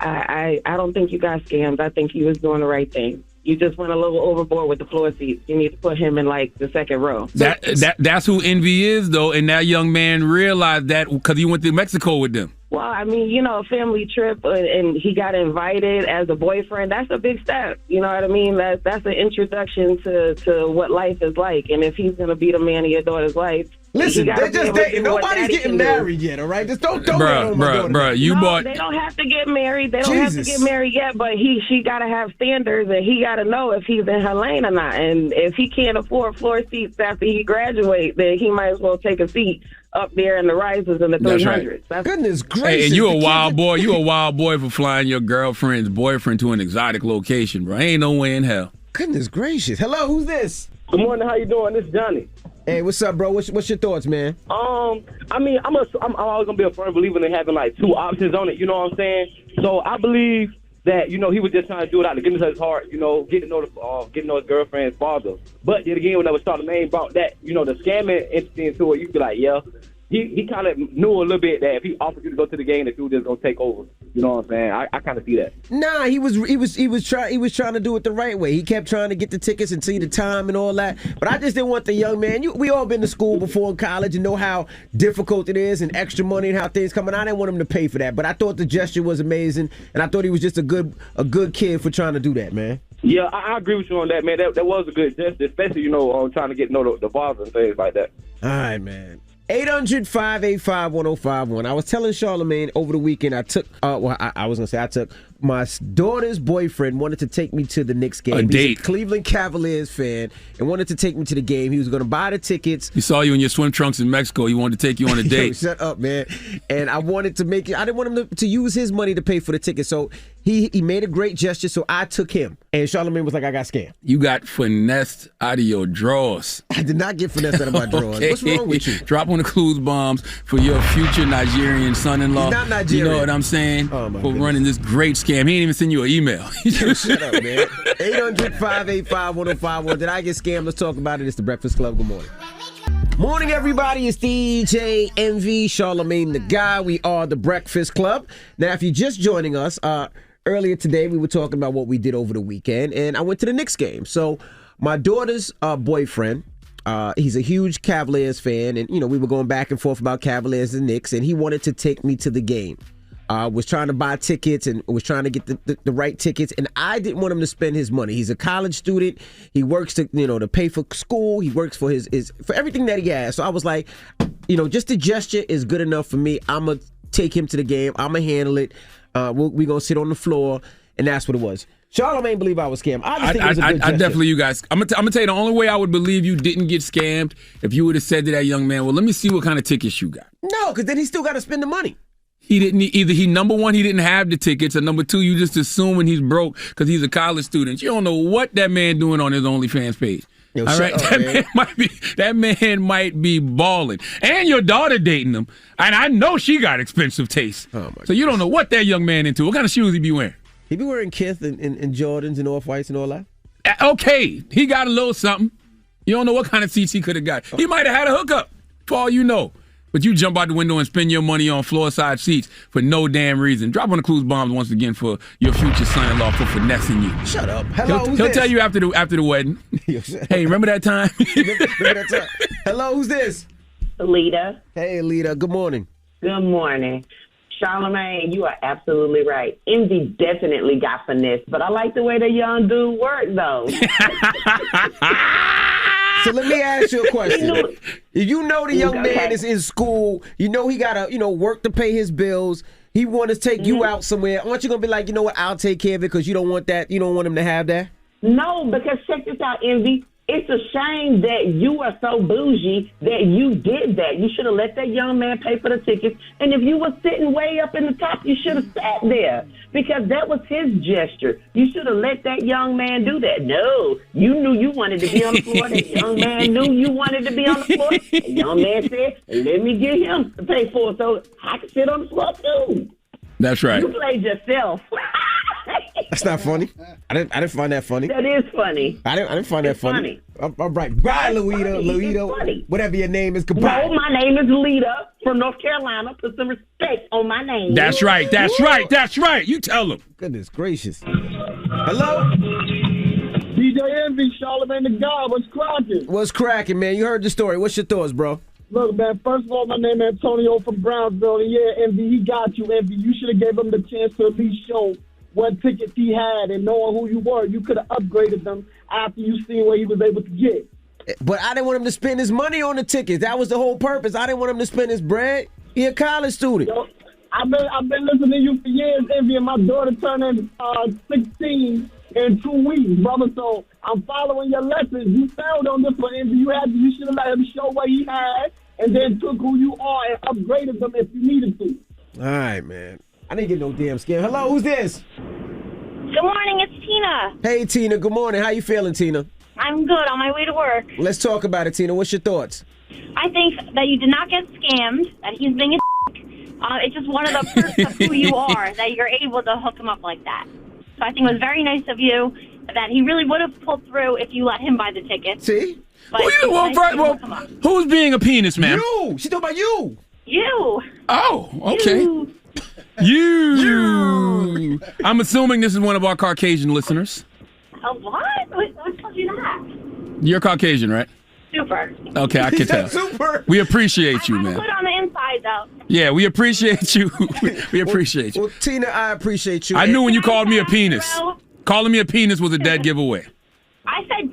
I don't think you got scammed. I think he was doing the right thing. You just went a little overboard with the floor seats. You need to put him in like the second row. That's who Envy is, though, and that young man realized that because he went to Mexico with them. Well, I mean, a family trip, and he got invited as a boyfriend. That's a big step. You know what I mean? That's an introduction to what life is like. And if he's going to be the man of your daughter's life, listen, they're just dating. Nobody's getting married yet, all right? Just don't Bruh, you bought. They don't have to get married. They don't have to get married yet, but she got to have standards, and he got to know if he's in her lane or not. And if he can't afford floor seats after he graduates, then he might as well take a seat up there in the rises in the 300s. Right. Goodness gracious. Hey, and you a wild boy. You a wild boy for flying your girlfriend's boyfriend to an exotic location, bro. Ain't no way in hell. Goodness gracious. Hello, who's this? Good morning. How you doing? This is Johnny. Hey, what's up, bro? What's your thoughts, man? I mean, I'm always gonna be a firm believer in having like two options on it. You know what I'm saying? So I believe that he was just trying to do it out of the goodness of his heart. Getting to know his girlfriend's father. But yet again, whenever Charlamagne brought that, the scamming entity into it, you be like, yeah. He kind of knew a little bit that if he offered you to go to the game, that you were just gonna take over. You know what I'm saying? I kind of see that. Nah, he was trying to do it the right way. He kept trying to get the tickets and see the time and all that. But I just didn't want the young man. We all been to school before in college and know how difficult it is and extra money and how things come. And I didn't want him to pay for that. But I thought the gesture was amazing, and I thought he was just a good kid for trying to do that, man. Yeah, I agree with you on that, man. That was a good gesture, especially trying to get to know the father and things like that. All right, man. 800-585-1051. I was telling Charlamagne over the weekend I took my daughter's boyfriend wanted to take me to the Knicks game. A date. He's a Cleveland Cavaliers fan and wanted to take me to the game. He was going to buy the tickets. He saw you in your swim trunks in Mexico. He wanted to take you on a date. Yo, shut up, man. And I wanted to make it. I didn't want him to use his money to pay for the ticket. So he made a great gesture. So I took him. And Charlamagne was like, I got scammed. You got finessed out of your drawers. I did not get finessed out of my drawers. Okay. What's wrong with you? Drop on the clues bombs for your future Nigerian son-in-law. He's not Nigerian. You know what I'm saying? Oh, my for goodness. running this great scam. He ain't even send you an email. Shut up, man. 800-585-1051. Did I get scammed? Let's talk about it. It's the Breakfast Club. Good morning. Morning, everybody. It's DJ MV, Charlamagne the Guy. We are the Breakfast Club. Now, if you're just joining us, earlier today we were talking about what we did over the weekend, and I went to the Knicks game. So my daughter's boyfriend, he's a huge Cavaliers fan, and we were going back and forth about Cavaliers and Knicks, and he wanted to take me to the game. Was trying to buy tickets and was trying to get the right tickets, and I didn't want him to spend his money. He's a college student. He works to to pay for school. He works for his for everything that he has. So I was like, just the gesture is good enough for me. I'm gonna take him to the game. I'm gonna handle it. We're gonna sit on the floor, and that's what it was. Charlamagne believe I was scammed. I just think it was a good gesture. I definitely, you guys. I'm gonna tell you the only way I would believe you didn't get scammed if you would have said to that young man, "Well, let me see what kind of tickets you got." No, because then he still got to spend the money. He didn't either. Number one, he didn't have the tickets, and number two, you just assuming he's broke because he's a college student. You don't know what that man doing on his OnlyFans page. Yo, all right, up, that man might be balling, and your daughter dating him, and I know she got expensive taste. So you don't know what that young man into. What kind of shoes he be wearing? He be wearing Kith and Jordans and Off-Whites and all that. Okay, he got a little something. You don't know what kind of seats he could have got. He might have had a hookup. For all you know. But you jump out the window and spend your money on floor side seats for no damn reason. Drop on the Clues bombs once again for your future son-in-law for finessing you. Shut up. Hello, He'll tell you after the wedding. Hey, remember that time? Hello, who's this? Alita. Hey, Alita. Good morning. Good morning. Charlamagne, you are absolutely right. Envy definitely got finesse, but I like the way the young dude worked, though. So let me ask you a question. You know the young man is in school. You know he got to, work to pay his bills. He want to take you out somewhere. Aren't you going to be like, you know what, I'll take care of it because you don't want that. You don't want him to have that? No, because check this out, Envy. It's a shame that you are so bougie that you did that. You should have let that young man pay for the tickets. And if you were sitting way up in the top, you should have sat there because that was his gesture. You should have let that young man do that. No, you knew you wanted to be on the floor. That young man knew you wanted to be on the floor. The young man said, let me get him to pay for it so I can sit on the floor too. That's right. You played yourself. That's not funny. I didn't find that funny. That is funny. I didn't find that funny. All right. Bye, Luita. Whatever your name is, goodbye. No, my name is Lita from North Carolina. Put some respect on my name. That's right. You tell him. Goodness gracious. Hello? DJ Envy, Charlamagne the God. What's cracking? What's cracking, man? You heard the story. What's your thoughts, bro? Look, man, first of all, my name is Antonio from Brownsville. And yeah, Envy, he got you, Envy. You should have gave him the chance to at least show what tickets he had and knowing who you were. You could have upgraded them after you seen what he was able to get. But I didn't want him to spend his money on the tickets. That was the whole purpose. I didn't want him to spend his bread. He a college student. Yo, I've been listening to you for years, Envy, and my daughter turning 16 in 2 weeks, brother. So I'm following your lessons. You failed on this one, Envy. You should have let him show what he had and then took who you are and upgraded them if you needed to. All right, man. I didn't get no damn scam. Hello, who's this? Good morning, it's Tina. Hey, Tina. Good morning. How you feeling, Tina? I'm good, on my way to work. Let's talk about it, Tina. What's your thoughts? I think that you did not get scammed, that he's being a it's just one of the perks of who you are, that you're able to hook him up like that. So I think it was very nice of you, that he really would have pulled through if you let him buy the ticket. See? But who's being a penis, man? You! She's talking about you! You! Oh, okay. You. I'm assuming this is one of our Caucasian listeners. What? What told you that? You're Caucasian, right? Super. Okay, I can tell. Super. We appreciate you, I'm man. good on the inside, though. Yeah, we appreciate you. We appreciate you. Well, Tina, I appreciate you. I knew when you called me a penis. Calling me a penis was a dead giveaway. I said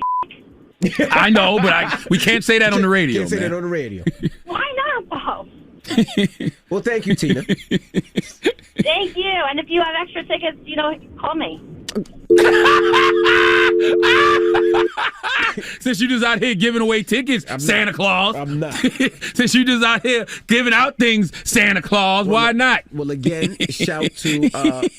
I know, but we can't say that on the radio. Can't say that on the radio. Why not, Bo? Well, thank you, Tina. Thank you. And if you have extra tickets, call me. Since you just out here giving away tickets, Santa Claus. I'm not. Since you just out here giving out things, Santa Claus, why not? Well, again, shout to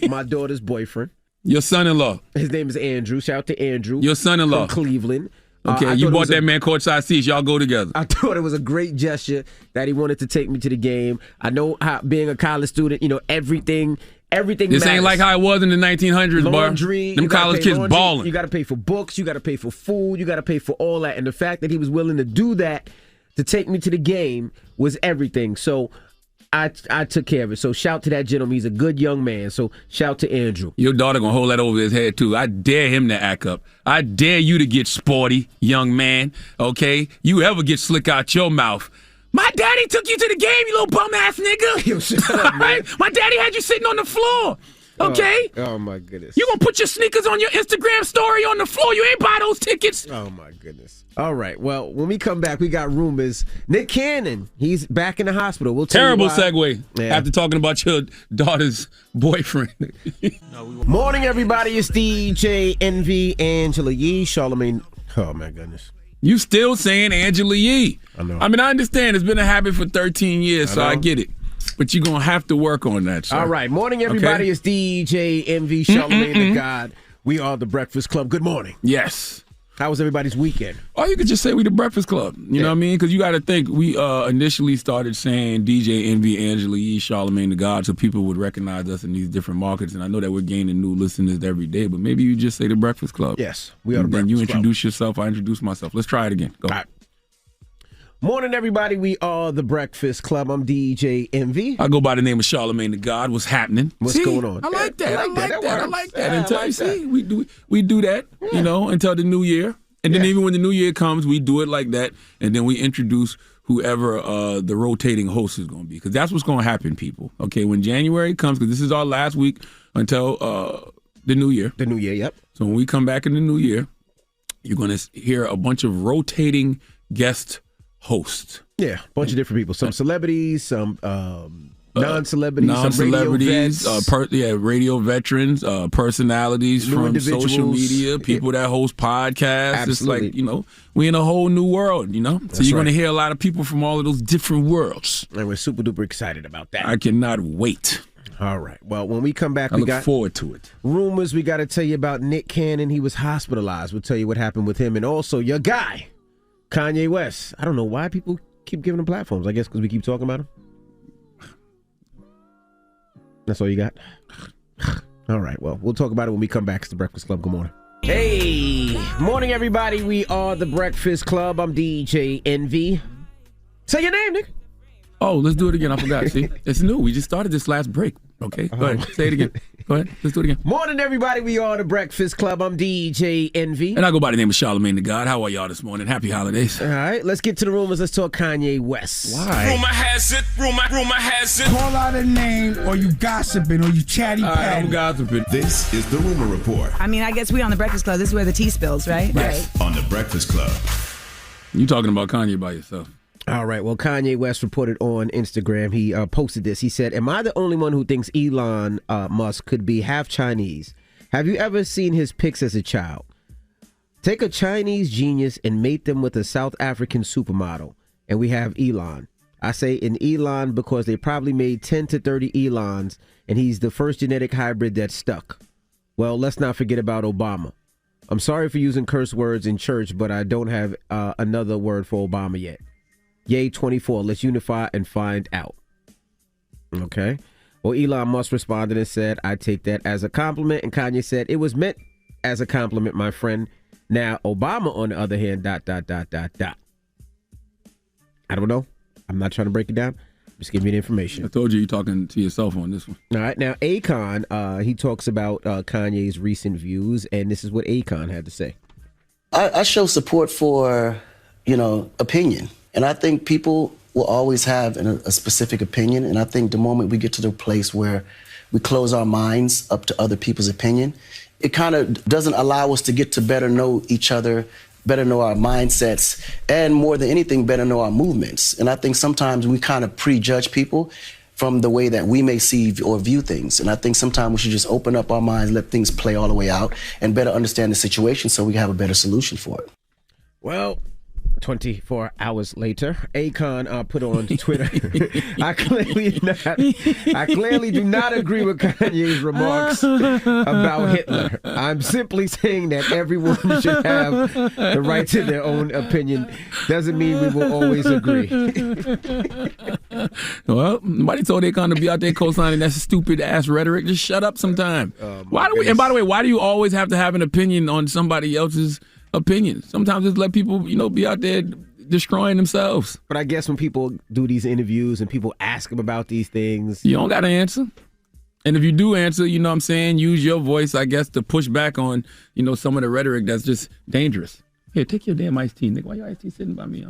my daughter's boyfriend. Your son-in-law. His name is Andrew. Shout out to Andrew. Your son-in-law. From Cleveland. Okay, you bought that man courtside seats. Y'all go together. I thought it was a great gesture that he wanted to take me to the game. I know how being a college student, everything This matters. ain't like how it was in the 1900s, laundry, Them college kids balling. You got to pay for books. You got to pay for food. You got to pay for all that. And the fact that he was willing to do that to take me to the game was everything. So I took care of it. So shout to that gentleman. He's a good young man. So shout to Andrew. Your daughter gonna hold that over his head too. I dare him to act up. I dare you to get sporty, young man. Okay? You ever get slick out your mouth. My daddy took you to the game, you little bum ass nigga. Yo, shut up, man. My daddy had you sitting on the floor. Okay? Oh my goodness. You gonna put your sneakers on your Instagram story on the floor. You ain't buy those tickets. Oh my goodness. All right. Well, when we come back, we got rumors. Nick Cannon, he's back in the hospital. We'll tell Terrible you why. segue after talking about your daughter's boyfriend. Morning, everybody. It's DJ Envy, Angela Yee, Charlamagne. Oh my goodness. You still saying Angela Yee. I know. I mean, I understand. It's been a habit for 13 years, so I get it. But you're going to have to work on that, sir. All right. Morning, everybody. It's DJ Envy, Charlamagne the God. We are the Breakfast Club. Good morning. Yes. How was everybody's weekend? Or you could just say we the Breakfast Club. You know what I mean? Because you got to think, we initially started saying DJ Envy, Angela Yee, Charlamagne the God, so people would recognize us in these different markets. And I know that we're gaining new listeners every day, but maybe you just say the Breakfast Club. Yes, we are the Breakfast Breakfast Club. Then you Club. introduce yourself, I introduce myself. Let's try it again. Go. All right. Morning, everybody. We are the Breakfast Club. I'm DJ Envy. I go by the name of Charlamagne the God. What's happening? What's going on? I like that. I like that. Yeah, Until I like that. we do that, until the new year. And then even when the new year comes, we do it like that. And then we introduce whoever the rotating host is going to be. Because that's what's going to happen, people. Okay, when January comes, because this is our last week until the new year. The new year, yep. So when we come back in the new year, you're going to hear a bunch of rotating guest hosts. Yeah, a bunch of different people. Some celebrities, some non-celebrities, some radio veterans, personalities New from individuals. social media, people that host podcasts. Absolutely. It's like, we in a whole new world, So That's you're going to right. hear a lot of people from all of those different worlds. And we're super duper excited about that. I cannot wait. All right. Well, when we come back, I we look got forward to it. rumors. We got to tell you about Nick Cannon. He was hospitalized. We'll tell you what happened with him. And also your guy, Kanye West. I don't know why people keep giving him platforms. I guess because we keep talking about him. That's all you got? All right. Well, we'll talk about it when we come back. It's the Breakfast Club. Good morning. Hey. Morning, everybody. We are the Breakfast Club. I'm DJ Envy. Say your name, Nick. Oh, let's do it again. I forgot. See, it's new. We just started this last break. Okay, go ahead. Say it again. Go ahead. Let's do it again. Morning, everybody. We are the Breakfast Club. I'm DJ Envy. And I go by the name of Charlamagne the God. How are y'all this morning? Happy holidays. All right, let's get to the rumors. Let's talk Kanye West. Why? Rumor has it. Call out a name, or you gossiping, or you chatty patty. I'm gossiping. This is the Rumor Report I mean, I guess we on the Breakfast Club. This is where the tea spills, right? on the Breakfast Club. You talking about Kanye by yourself? All right. Well, Kanye West reported on Instagram. He posted this. He said, "Am I the only one who thinks Elon Musk could be half Chinese? Have you ever seen his pics as a child? Take a Chinese genius and mate them with a South African supermodel, and we have Elon. I say an Elon because they probably made 10 to 30 Elons, and he's the first genetic hybrid that stuck. Well, let's not forget about Obama. I'm sorry for using curse words in church, but I don't have another word for Obama yet. Yay 24, let's unify and find out." Okay. Well, Elon Musk responded and said, "I take that as a compliment." And Kanye said, "It was meant as a compliment, my friend. Now, Obama, on the other hand, ... I don't know. I'm not trying to break it down. Just give me the information." I told you you're talking to yourself on this one. All right. Now, Akon, he talks about Kanye's recent views, and this is what Akon had to say. I show support for, opinion. And I think people will always have a specific opinion. And I think the moment we get to the place where we close our minds up to other people's opinion, it kind of doesn't allow us to get to better know each other, better know our mindsets, and more than anything, better know our movements. And I think sometimes we kind of prejudge people from the way that we may see or view things. And I think sometimes we should just open up our minds, let things play all the way out, and better understand the situation so we have a better solution for it. Well, 24 hours later, Akon put on Twitter, I clearly do not agree with Kanye's remarks about Hitler. I'm simply saying that everyone should have the right to their own opinion. Doesn't mean we will always agree. Well, nobody told Akon to be out there co-signing that stupid ass rhetoric. Just shut up sometime. Why do we? And by the way, why do you always have to have an opinion on somebody else's opinions? Sometimes just let people, be out there destroying themselves. But I guess when people do these interviews and people ask them about these things, you don't got to answer. And if you do answer, you know what I'm saying, use your voice, I guess, to push back on, some of the rhetoric that's just dangerous. Here, take your damn iced tea, nigga. Why your iced tea sitting by me?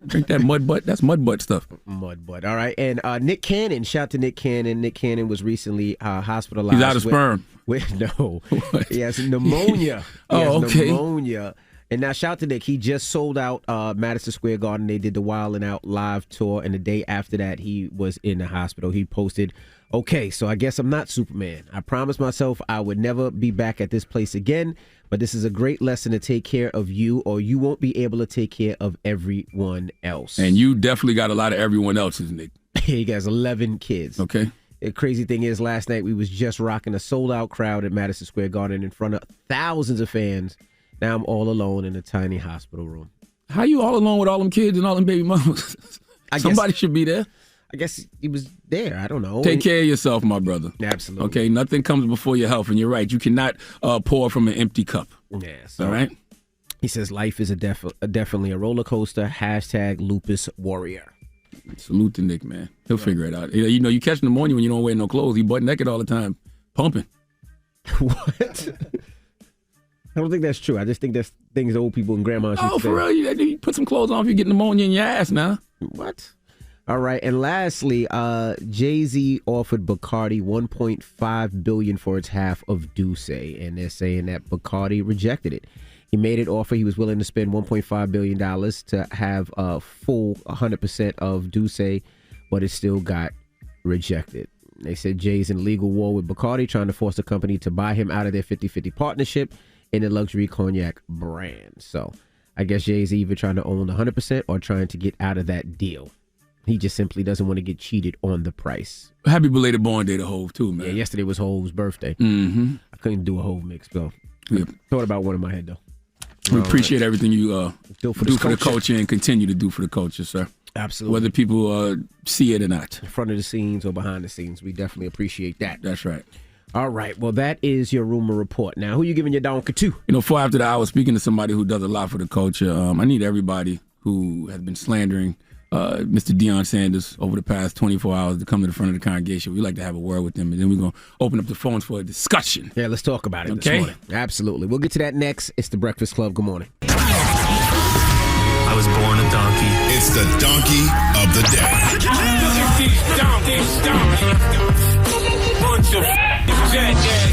Drink that mud butt. That's mud butt stuff. Mud butt. All right. And Nick Cannon, shout to Nick Cannon. Nick Cannon was recently hospitalized. He's out of sperm. No. He has pneumonia. Okay. Pneumonia. And now shout to Nick. He just sold out Madison Square Garden. They did the Wild 'N Out live tour. And the day after that, he was in the hospital. He posted, "Okay, so I guess I'm not Superman. I promised myself I would never be back at this place again. But this is a great lesson to take care of you, or you won't be able to take care of everyone else." And you definitely got a lot of everyone else's, Nick. He has 11 kids. Okay. The crazy thing is, last night we was just rocking a sold-out crowd at Madison Square Garden in front of thousands of fans. Now I'm all alone in a tiny hospital room. How you all alone with all them kids and all them baby mamas? Somebody should be there. I guess he was there. I don't know. Take care of yourself, my brother. Absolutely. Okay, nothing comes before your health, and you're right. You cannot pour from an empty cup. Yeah. So, all right? He says life is definitely a roller coaster. # Lupus Warrior. Salute to Nick, man. He'll figure it out. You know, you catch pneumonia when you don't wear no clothes. He butt naked all the time, pumping. What? I don't think that's true. I just think that's things old people and grandmas used to say. For real? You put some clothes on if you get pneumonia in your ass now. What? All right. And lastly, Jay-Z offered Bacardi $1.5 billion for its half of Douce. And they're saying that Bacardi rejected it. He made an offer. He was willing to spend $1.5 billion to have a full 100% of Douce, but it still got rejected. They said Jay's in legal war with Bacardi, trying to force the company to buy him out of their 50-50 partnership in the luxury cognac brand. So I guess Jay's either trying to own 100% or trying to get out of that deal. He just simply doesn't want to get cheated on the price. Happy belated born day to Hove, too, man. Yeah, yesterday was Hove's birthday. Mm-hmm. I couldn't do a Hove mix, though. Yeah. Thought about one in my head, though. We appreciate everything you do for the culture and continue to do for the culture, sir. Absolutely. Whether people see it or not. In front of the scenes or behind the scenes, we definitely appreciate that. That's right. All right. Well, that is your rumor report. Now, who you giving your donkey to? You know, 4 after the hour, speaking to somebody who does a lot for the culture, I need everybody who has been slandering Mr. Deion Sanders over the past 24 hours to come to the front of the congregation. We'd like to have a word with him, and then we're going to open up the phones for a discussion. Yeah, let's talk about it okay? This morning. Absolutely. We'll get to that next. It's The Breakfast Club. Good morning. I was born a donkey. It's the donkey of the day.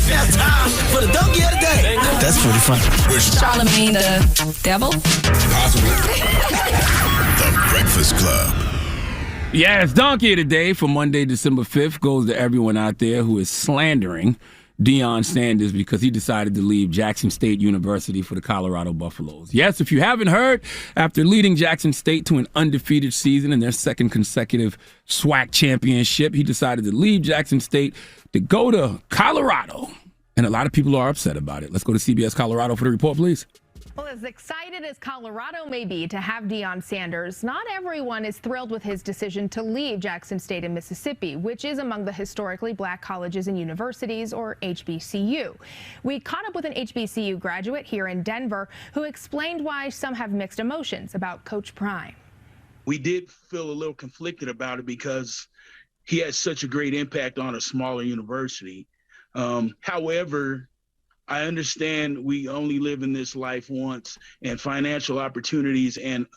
That's time for the donkey of the day. That's pretty funny. Charlamagne the devil? The Breakfast Club. Yes, donkey of the day for Monday, December 5th goes to everyone out there who is slandering Deion Sanders because he decided to leave Jackson State University for the Colorado Buffaloes. Yes, if you haven't heard, after leading Jackson State to an undefeated season in their second consecutive SWAC championship, he decided to leave Jackson State to go to Colorado. And a lot of people are upset about it. Let's go to CBS Colorado for the report, please. Well, as excited as Colorado may be to have Deion Sanders, not everyone is thrilled with his decision to leave Jackson State in Mississippi, which is among the historically black colleges and universities, or HBCU. We caught up with an HBCU graduate here in Denver who explained why some have mixed emotions about Coach Prime. We did feel a little conflicted about it because he had such a great impact on a smaller university. However, I understand we only live in this life once, and financial opportunities and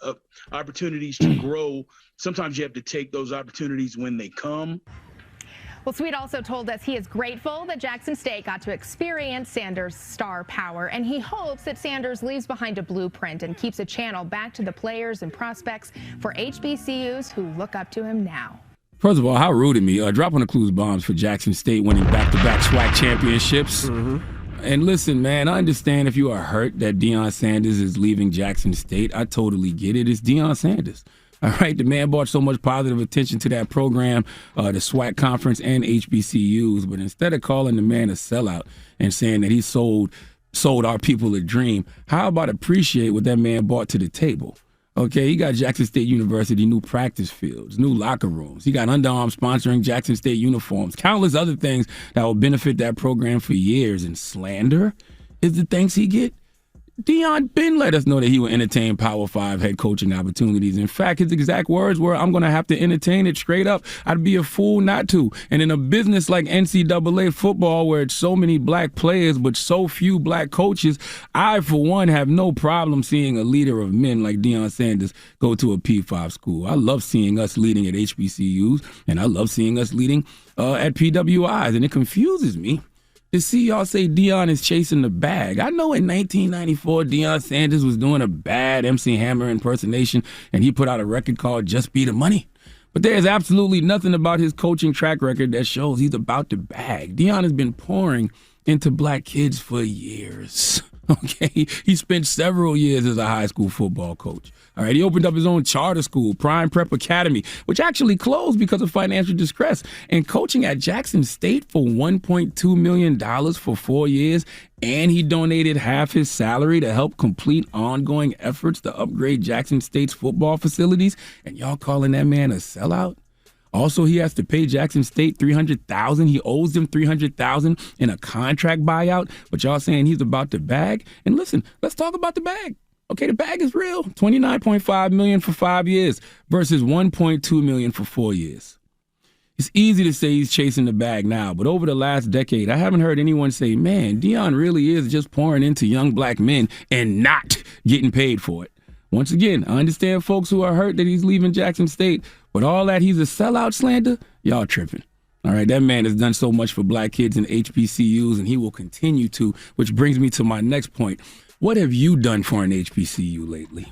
opportunities to grow, sometimes you have to take those opportunities when they come. Well, Sweet also told us he is grateful that Jackson State got to experience Sanders' star power, and he hopes that Sanders leaves behind a blueprint and keeps a channel back to the players and prospects for HBCUs who look up to him now. First of all, how rude of me. Dropping the clues bombs for Jackson State winning back-to-back SWAC championships. Mm-hmm. And listen, man, I understand if you are hurt that Deion Sanders is leaving Jackson State. I totally get it. It's Deion Sanders. All right, the man brought so much positive attention to that program, the SWAC conference and HBCUs. But instead of calling the man a sellout and saying that he sold our people a dream, how about appreciate what that man brought to the table? Okay, he got Jackson State University new practice fields, new locker rooms. He got Under Armour sponsoring Jackson State uniforms, countless other things that will benefit that program for years. And slander is the thanks he get. Deion Ben let us know that he would entertain Power 5 head coaching opportunities. In fact, his exact words were, I'm going to have to entertain it straight up. I'd be a fool not to. And in a business like NCAA football, where it's so many black players but so few black coaches, I, for one, have no problem seeing a leader of men like Deion Sanders go to a P5 school. I love seeing us leading at HBCUs, and I love seeing us leading at PWIs. And it confuses me to see y'all say Deion is chasing the bag. I know in 1994, Deion Sanders was doing a bad MC Hammer impersonation, and he put out a record called Just Be the Money. But there's absolutely nothing about his coaching track record that shows he's about the bag. Deion has been pouring into black kids for years. Okay, he spent several years as a high school football coach. All right, he opened up his own charter school, Prime Prep Academy, which actually closed because of financial distress. And coaching at Jackson State for $1.2 million for 4 years, and he donated half his salary to help complete ongoing efforts to upgrade Jackson State's football facilities. And y'all calling that man a sellout? Also, he has to pay Jackson State $300,000. He owes them $300,000 in a contract buyout. But y'all saying he's about the bag? And listen, let's talk about the bag. Okay, the bag is real. $29.5 million for 5 years versus $1.2 million for 4 years. It's easy to say he's chasing the bag now, but over the last decade, I haven't heard anyone say, man, Deion really is just pouring into young black men and not getting paid for it. Once again, I understand folks who are hurt that he's leaving Jackson State, but all that he's a sellout slander, y'all tripping. All right, that man has done so much for black kids in HBCUs, and he will continue to, which brings me to my next point. What have you done for an HBCU lately?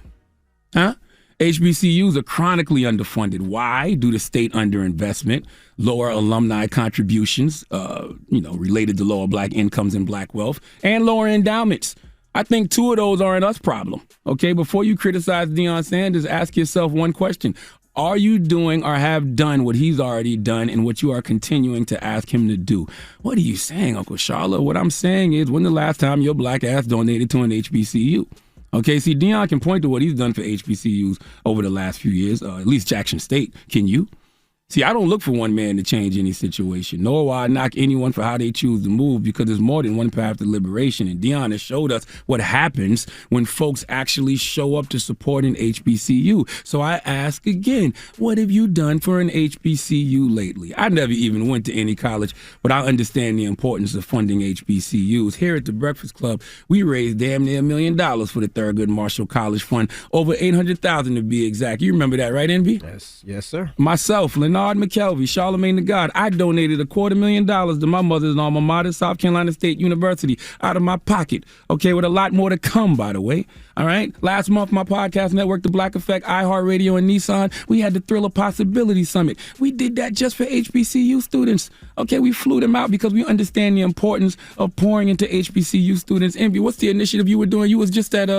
Huh? HBCUs are chronically underfunded. Why? Due to state underinvestment, lower alumni contributions, related to lower black incomes and black wealth, and lower endowments. I think 2 of those are an us problem. Okay, before you criticize Deion Sanders, ask yourself one question. Are you doing or have done what he's already done and what you are continuing to ask him to do? What are you saying, Uncle Charlotte? What I'm saying is, when the last time your black ass donated to an HBCU? Okay, see, Deion can point to what he's done for HBCUs over the last few years, at least Jackson State. Can you? See, I don't look for one man to change any situation, nor will I knock anyone for how they choose to move, because there's more than one path to liberation. And Deion has showed us what happens when folks actually show up to support an HBCU. So I ask again, what have you done for an HBCU lately? I never even went to any college, but I understand the importance of funding HBCUs. Here at the Breakfast Club, we raised damn near $1 million for the Thurgood Marshall College Fund, over $800,000 to be exact. You remember that, right, Envy? Yes, sir. Myself, Leonard McKelvey, Charlamagne the God, I donated $250,000 to my mother's alma mater, South Carolina State University, out of my pocket. Okay, with a lot more to come, by the way. All right. Last month, my podcast network, The Black Effect, iHeartRadio, and Nissan, we had the Thrill of Possibility Summit. We did that just for HBCU students. Okay, we flew them out because we understand the importance of pouring into HBCU students. Envy, what's the initiative you were doing? You was just at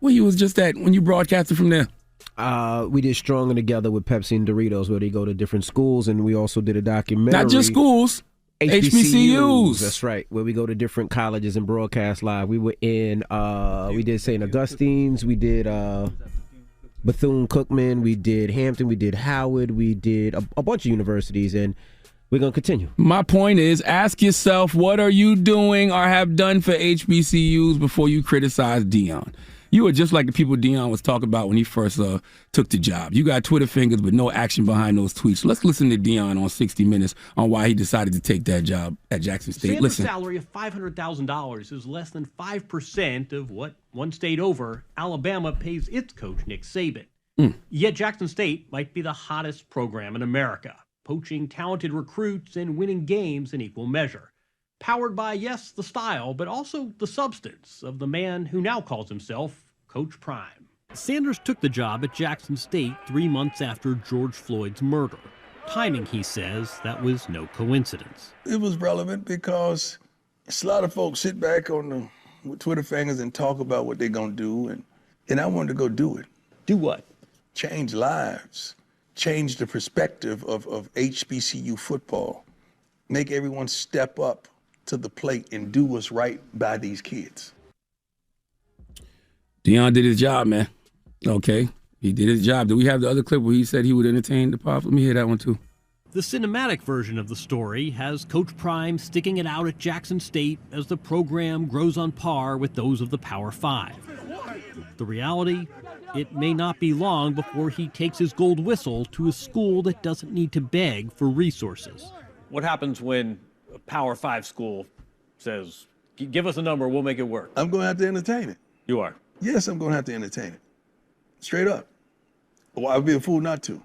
where you was just at when you broadcasted from there? We did Stronger Together with Pepsi and Doritos, where they go to different schools, and we also did a documentary. Not just schools, HBCUs. That's right, where we go to different colleges and broadcast live. We were in, we did St. Augustine's, we did Bethune-Cookman, we did Hampton, we did Howard, we did a bunch of universities, and we're going to continue. My point is, ask yourself, what are you doing or have done for HBCUs before you criticize Deion? You were just like the people Deion was talking about when he first took the job. You got Twitter fingers, but no action behind those tweets. So let's listen to Deion on 60 Minutes on why he decided to take that job at Jackson State. Sanders' Listen. salary of $500,000 is less than 5% of what, one state over, Alabama pays its coach, Nick Saban. Yet Jackson State might be the hottest program in America, poaching talented recruits and winning games in equal measure. Powered by, yes, the style, but also the substance of the man who now calls himself Coach Prime. Sanders took the job at Jackson State 3 months after George Floyd's murder. Timing, he says, that was no coincidence. It was relevant because a lot of folks sit back on the Twitter fingers and talk about what they're going to do, and I wanted to go do it. Do what? Change lives, change the perspective of HBCU football, make everyone step up to the plate and do what's right by these kids. Deion did his job, man. Okay, he did his job. Do we have the other clip where he said he would entertain the pop? Let me hear that one too. The cinematic version of the story has Coach Prime sticking it out at Jackson State as the program grows on par with those of the Power Five. The reality, it may not be long before he takes his gold whistle to a school that doesn't need to beg for resources. What happens when a Power 5 school says, give us a number, we'll make it work? I'm going to have to entertain it. You are? Yes, I'm going to have to entertain it. Straight up. Well, I'd be a fool not to.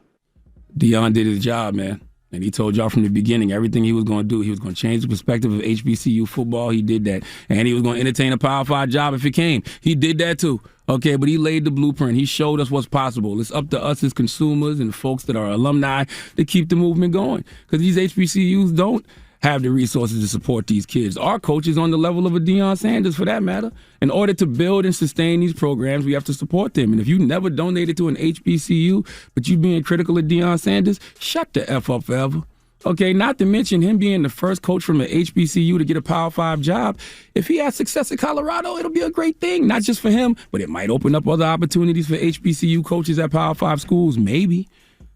Deion did his job, man. And he told y'all from the beginning everything he was going to do. He was going to change the perspective of HBCU football. He did that. And he was going to entertain a Power 5 job if it came. He did that too. Okay, but he laid the blueprint. He showed us what's possible. It's up to us as consumers and folks that are alumni to keep the movement going. Because these HBCUs don't have the resources to support these kids. Our coaches on the level of a Deion Sanders, for that matter. In order to build and sustain these programs, we have to support them. And if you never donated to an HBCU, but you being critical of Deion Sanders, shut the F up forever. Okay, not to mention him being the first coach from an HBCU to get a Power 5 job. If he has success at Colorado, it'll be a great thing. Not just for him, but it might open up other opportunities for HBCU coaches at Power 5 schools, maybe.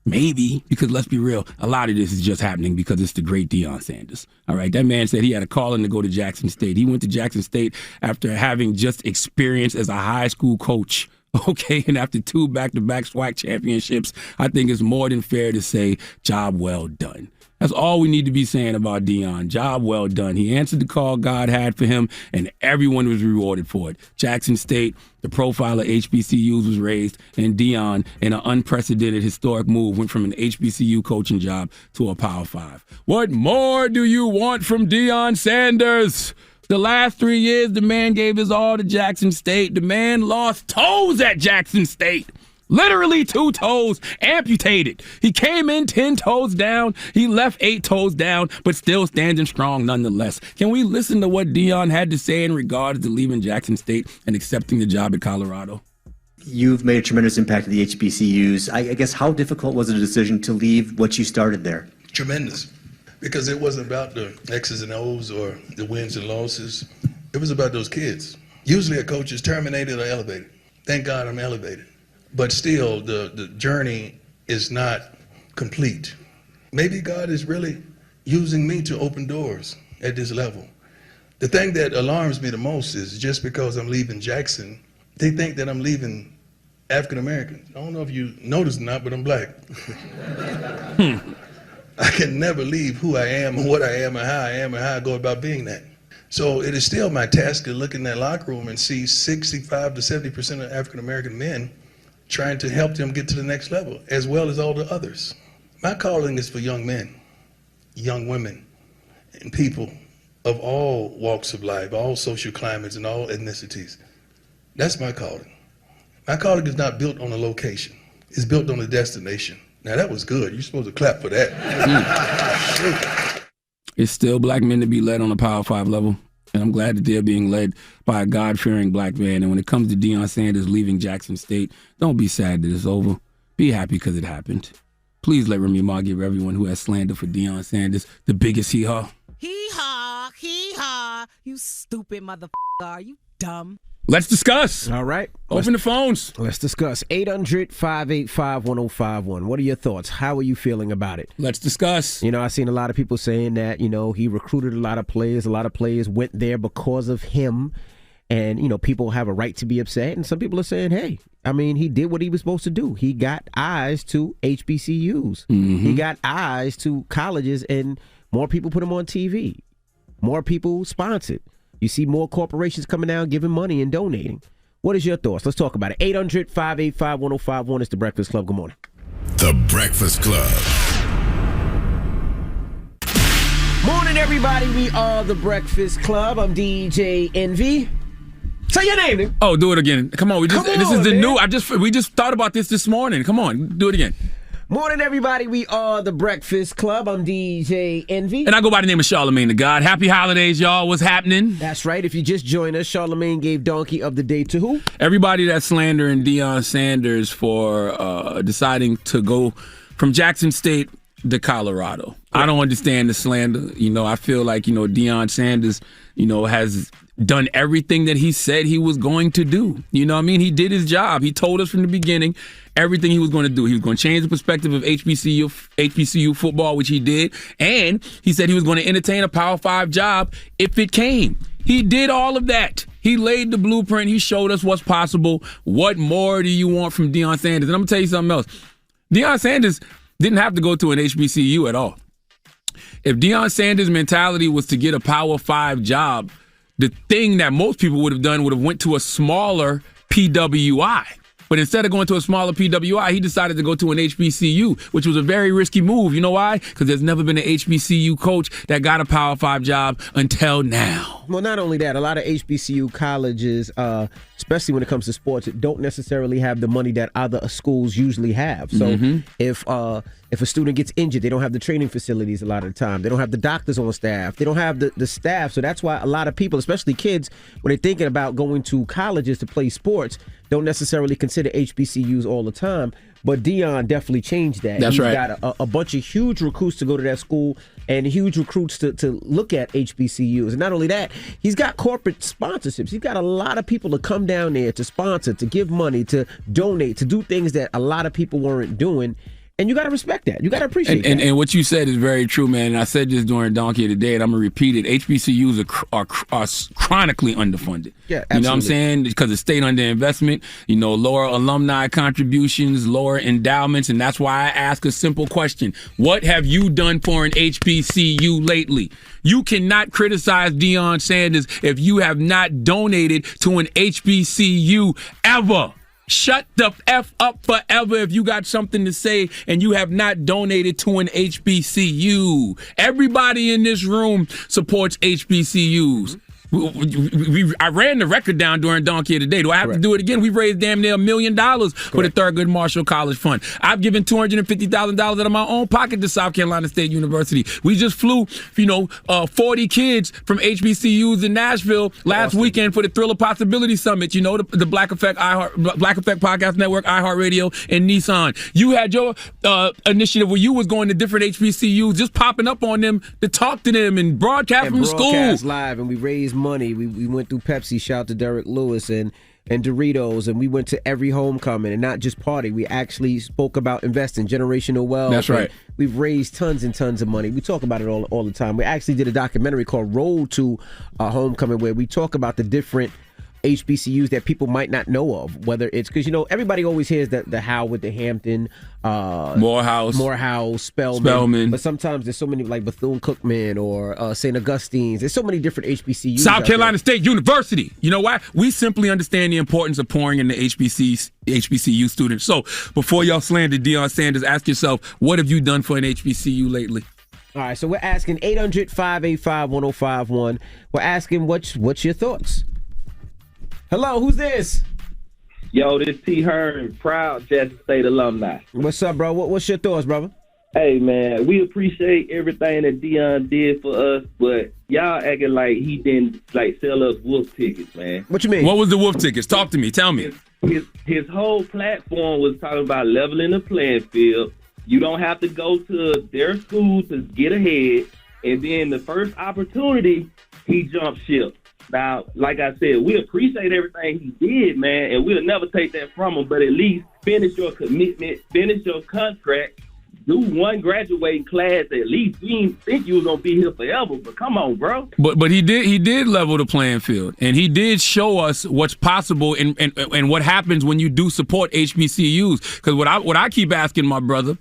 Maybe, because let's be real, a lot of this is just happening because it's the great Deion Sanders. All right, that man said he had a calling to go to Jackson State. He went to Jackson State after having just experience as a high school coach. Okay, and after 2 back-to-back SWAC championships, I think it's more than fair to say, job well done. That's all we need to be saying about Deion. Job well done. He answered the call God had for him, and everyone was rewarded for it. Jackson State, the profile of HBCUs was raised, and Deion, in an unprecedented historic move, went from an HBCU coaching job to a Power 5. What more do you want from Deion Sanders? The last 3 years, the man gave his all to Jackson State. The man lost toes at Jackson State. Literally 2 toes amputated. He came in 10 toes down. He left 8 toes down, but still standing strong nonetheless. Can we listen to what Deion had to say in regards to leaving Jackson State and accepting the job at Colorado? You've made a tremendous impact at the HBCUs. I guess how difficult was the decision to leave what you started there? Tremendous. Because it wasn't about the X's and O's or the wins and losses. It was about those kids. Usually a coach is terminated or elevated. Thank God I'm elevated. But still, the journey is not complete. Maybe God is really using me to open doors at this level. The thing that alarms me the most is just because I'm leaving Jackson, they think that I'm leaving African Americans. I don't know if you noticed or not, but I'm black. I can never leave who I am and what I am and how I go about being that. So it is still my task to look in that locker room and see 65 to 70% of African American men trying to help them get to the next level, as well as all the others. My calling is for young men, young women, and people of all walks of life, all social climates, and all ethnicities. That's my calling. My calling is not built on a location. It's built on a destination. Now, that was good. You're supposed to clap for that. It's still black men to be led on a Power 5 level. And I'm glad that they're being led by a God-fearing black man. And when it comes to Deion Sanders leaving Jackson State, don't be sad that it's over. Be happy because it happened. Please let Remy Ma give everyone who has slander for Deion Sanders the biggest hee-haw. Hee-haw, you stupid motherfucker. Are you dumb? Let's discuss. All right. Open the phones. Let's discuss. 800-585-1051. What are your thoughts? How are you feeling about it? Let's discuss. You know, I've seen a lot of people saying that, you know, he recruited a lot of players. A lot of players went there because of him. And, you know, people have a right to be upset. And some people are saying, hey, I mean, he did what he was supposed to do. He got eyes to HBCUs. Mm-hmm. He got eyes to colleges, and more people put him on TV. More people sponsored. You see more corporations coming out, giving money and donating. What is your thoughts? Let's talk about it. 800-585-1051 is The Breakfast Club. Good morning. The Breakfast Club. Morning, everybody. We are The Breakfast Club. I'm DJ Envy. Say your name, nigga. Oh, do it again. Come on. This is the new. We just thought about this morning. Come on, do it again. Morning, everybody. We are The Breakfast Club. I'm DJ Envy. And I go by the name of Charlamagne the God. Happy holidays, y'all. What's happening? That's right. If you just joined us, Charlamagne gave Donkey of the Day to who? Everybody that's slandering Deion Sanders for deciding to go from Jackson State to Colorado. I don't understand the slander. You know, I feel like, you know, Deion Sanders, you know, has done everything that he said he was going to do. You know what I mean? He did his job. He told us from the beginning everything he was going to do. He was going to change the perspective of HBCU football, which he did. And he said he was going to entertain a Power 5 job if it came. He did all of that. He laid the blueprint. He showed us what's possible. What more do you want from Deion Sanders? And I'm going to tell you something else. Deion Sanders didn't have to go to an HBCU at all. If Deion Sanders' mentality was to get a Power 5 job, the thing that most people would have done would have went to a smaller PWI. But instead of going to a smaller PWI, he decided to go to an HBCU, which was a very risky move. You know why? Because there's never been an HBCU coach that got a Power 5 job until now. Well, not only that, a lot of HBCU colleges, especially when it comes to sports, don't necessarily have the money that other schools usually have. So if a student gets injured, they don't have the training facilities a lot of the time. They don't have the doctors on staff. They don't have the staff. So that's why a lot of people, especially kids, when they're thinking about going to colleges to play sports, don't necessarily consider HBCUs all the time. But Deion definitely changed that. That's right. He's got a bunch of huge recruits to go to that school and huge recruits to look at HBCUs. And not only that, he's got corporate sponsorships. He's got a lot of people to come down there to sponsor, to give money, to donate, to do things that a lot of people weren't doing. And you got to respect that. You got to appreciate that. And what you said is very true, man. And I said this during Donkey of the Day, and I'm going to repeat it. HBCUs are chronically underfunded. Yeah, absolutely. You know what I'm saying? Because of state underinvestment, lower alumni contributions, lower endowments. And that's why I ask a simple question. What have you done for an HBCU lately? You cannot criticize Deion Sanders if you have not donated to an HBCU ever. Shut the F up forever if you got something to say and you have not donated to an HBCU. Everybody in this room supports HBCUs. I ran the record down during Donkey of the Day. Do I have to do it again? We've raised damn near $1 million for the Thurgood Marshall College Fund. I've given $250,000 out of my own pocket to South Carolina State University. We just flew, 40 kids from HBCUs in Nashville last weekend for the Thriller Possibility Summit. The Black Effect Podcast Network, iHeartRadio, and Nissan. You had your initiative where you was going to different HBCUs, just popping up on them to talk to them and broadcast from the school. Live, and we raised money. We went through Pepsi, shout out to Derek Lewis and Doritos, and we went to every homecoming and not just party. We actually spoke about investing, generational wealth. That's right. We've raised tons and tons of money. We talk about it all the time. We actually did a documentary called Road to Homecoming where we talk about the different HBCUs that people might not know of, whether it's because everybody always hears the Howard, the Hampton, Morehouse, Spelman, but sometimes there's so many like Bethune-Cookman or St. Augustine's. There's so many different HBCUs. South Carolina State University. You know why? We simply understand the importance of pouring into HBCU students. So before y'all slander Deion Sanders, ask yourself, what have you done for an HBCU lately? All right, so we're asking 800-585-1051. We're asking what's your thoughts? Hello, who's this? Yo, this T. Hearn, proud Jackson State alumni. What's up, bro? What's your thoughts, brother? Hey, man, we appreciate everything that Deion did for us, but y'all acting like he didn't sell us wolf tickets, man. What you mean? What was the wolf tickets? Talk to me. Tell me. His whole platform was talking about leveling the playing field. You don't have to go to their school to get ahead, and then the first opportunity, he jumped ship. Now, like I said, we appreciate everything he did, man, and we'll never take that from him, but at least finish your commitment, finish your contract, do one graduating class at least. We didn't think you was going to be here forever, but come on, bro. But he did level the playing field, and he did show us what's possible and what happens when you do support HBCUs. Because what I keep asking my brother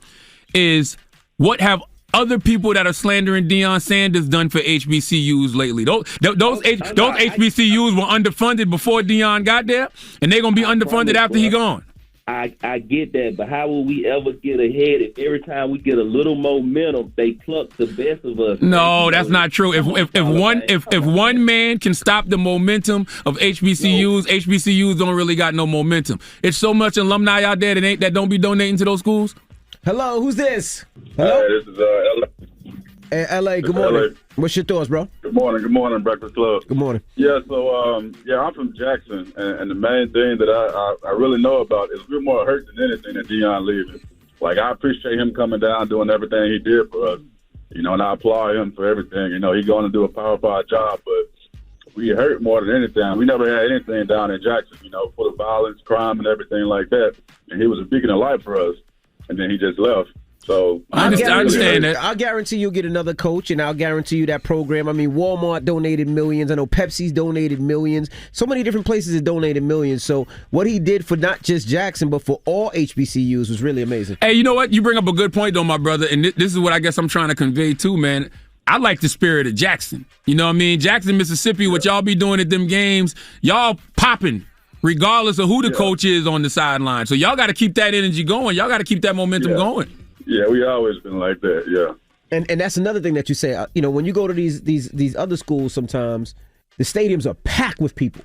is, what have other people that are slandering Deion Sanders done for HBCUs lately? Those HBCUs were underfunded before Deion got there, and they're going to be underfunded after he gone. I get that, but how will we ever get ahead if every time we get a little momentum, they pluck the best of us? No, that's not true. If one man can stop the momentum of HBCUs, HBCUs don't really got no momentum. It's so much alumni out there that don't be donating to those schools. Hello, who's this? Hello? Hey, this is LA. Hey, LA, good morning. LA. What's your thoughts, bro? Good morning, Breakfast Club. Good morning. Yeah, so, I'm from Jackson, and the main thing that I really know about is we're more hurt than anything that Deion leaving. Like, I appreciate him coming down, doing everything he did for us, and I applaud him for everything. He's going to do a Power 5 job, but we hurt more than anything. We never had anything down in Jackson, for the violence, crime, and everything like that, and he was a beacon of light for us. And then he just left. So I understand that. I'll guarantee you'll get another coach, and I'll guarantee you that program. I mean, Walmart donated millions. I know Pepsi's donated millions. So many different places have donated millions. So what he did for not just Jackson, but for all HBCUs was really amazing. Hey, you know what? You bring up a good point, though, my brother. And this is what I guess I'm trying to convey, too, man. I like the spirit of Jackson. You know what I mean? Jackson, Mississippi, what y'all be doing at them games, y'all popping, regardless of who the coach is on the sideline. So y'all got to keep that energy going. Y'all got to keep that momentum going. Yeah, we always been like that, yeah. And that's another thing that you say. When you go to these other schools sometimes, the stadiums are packed with people.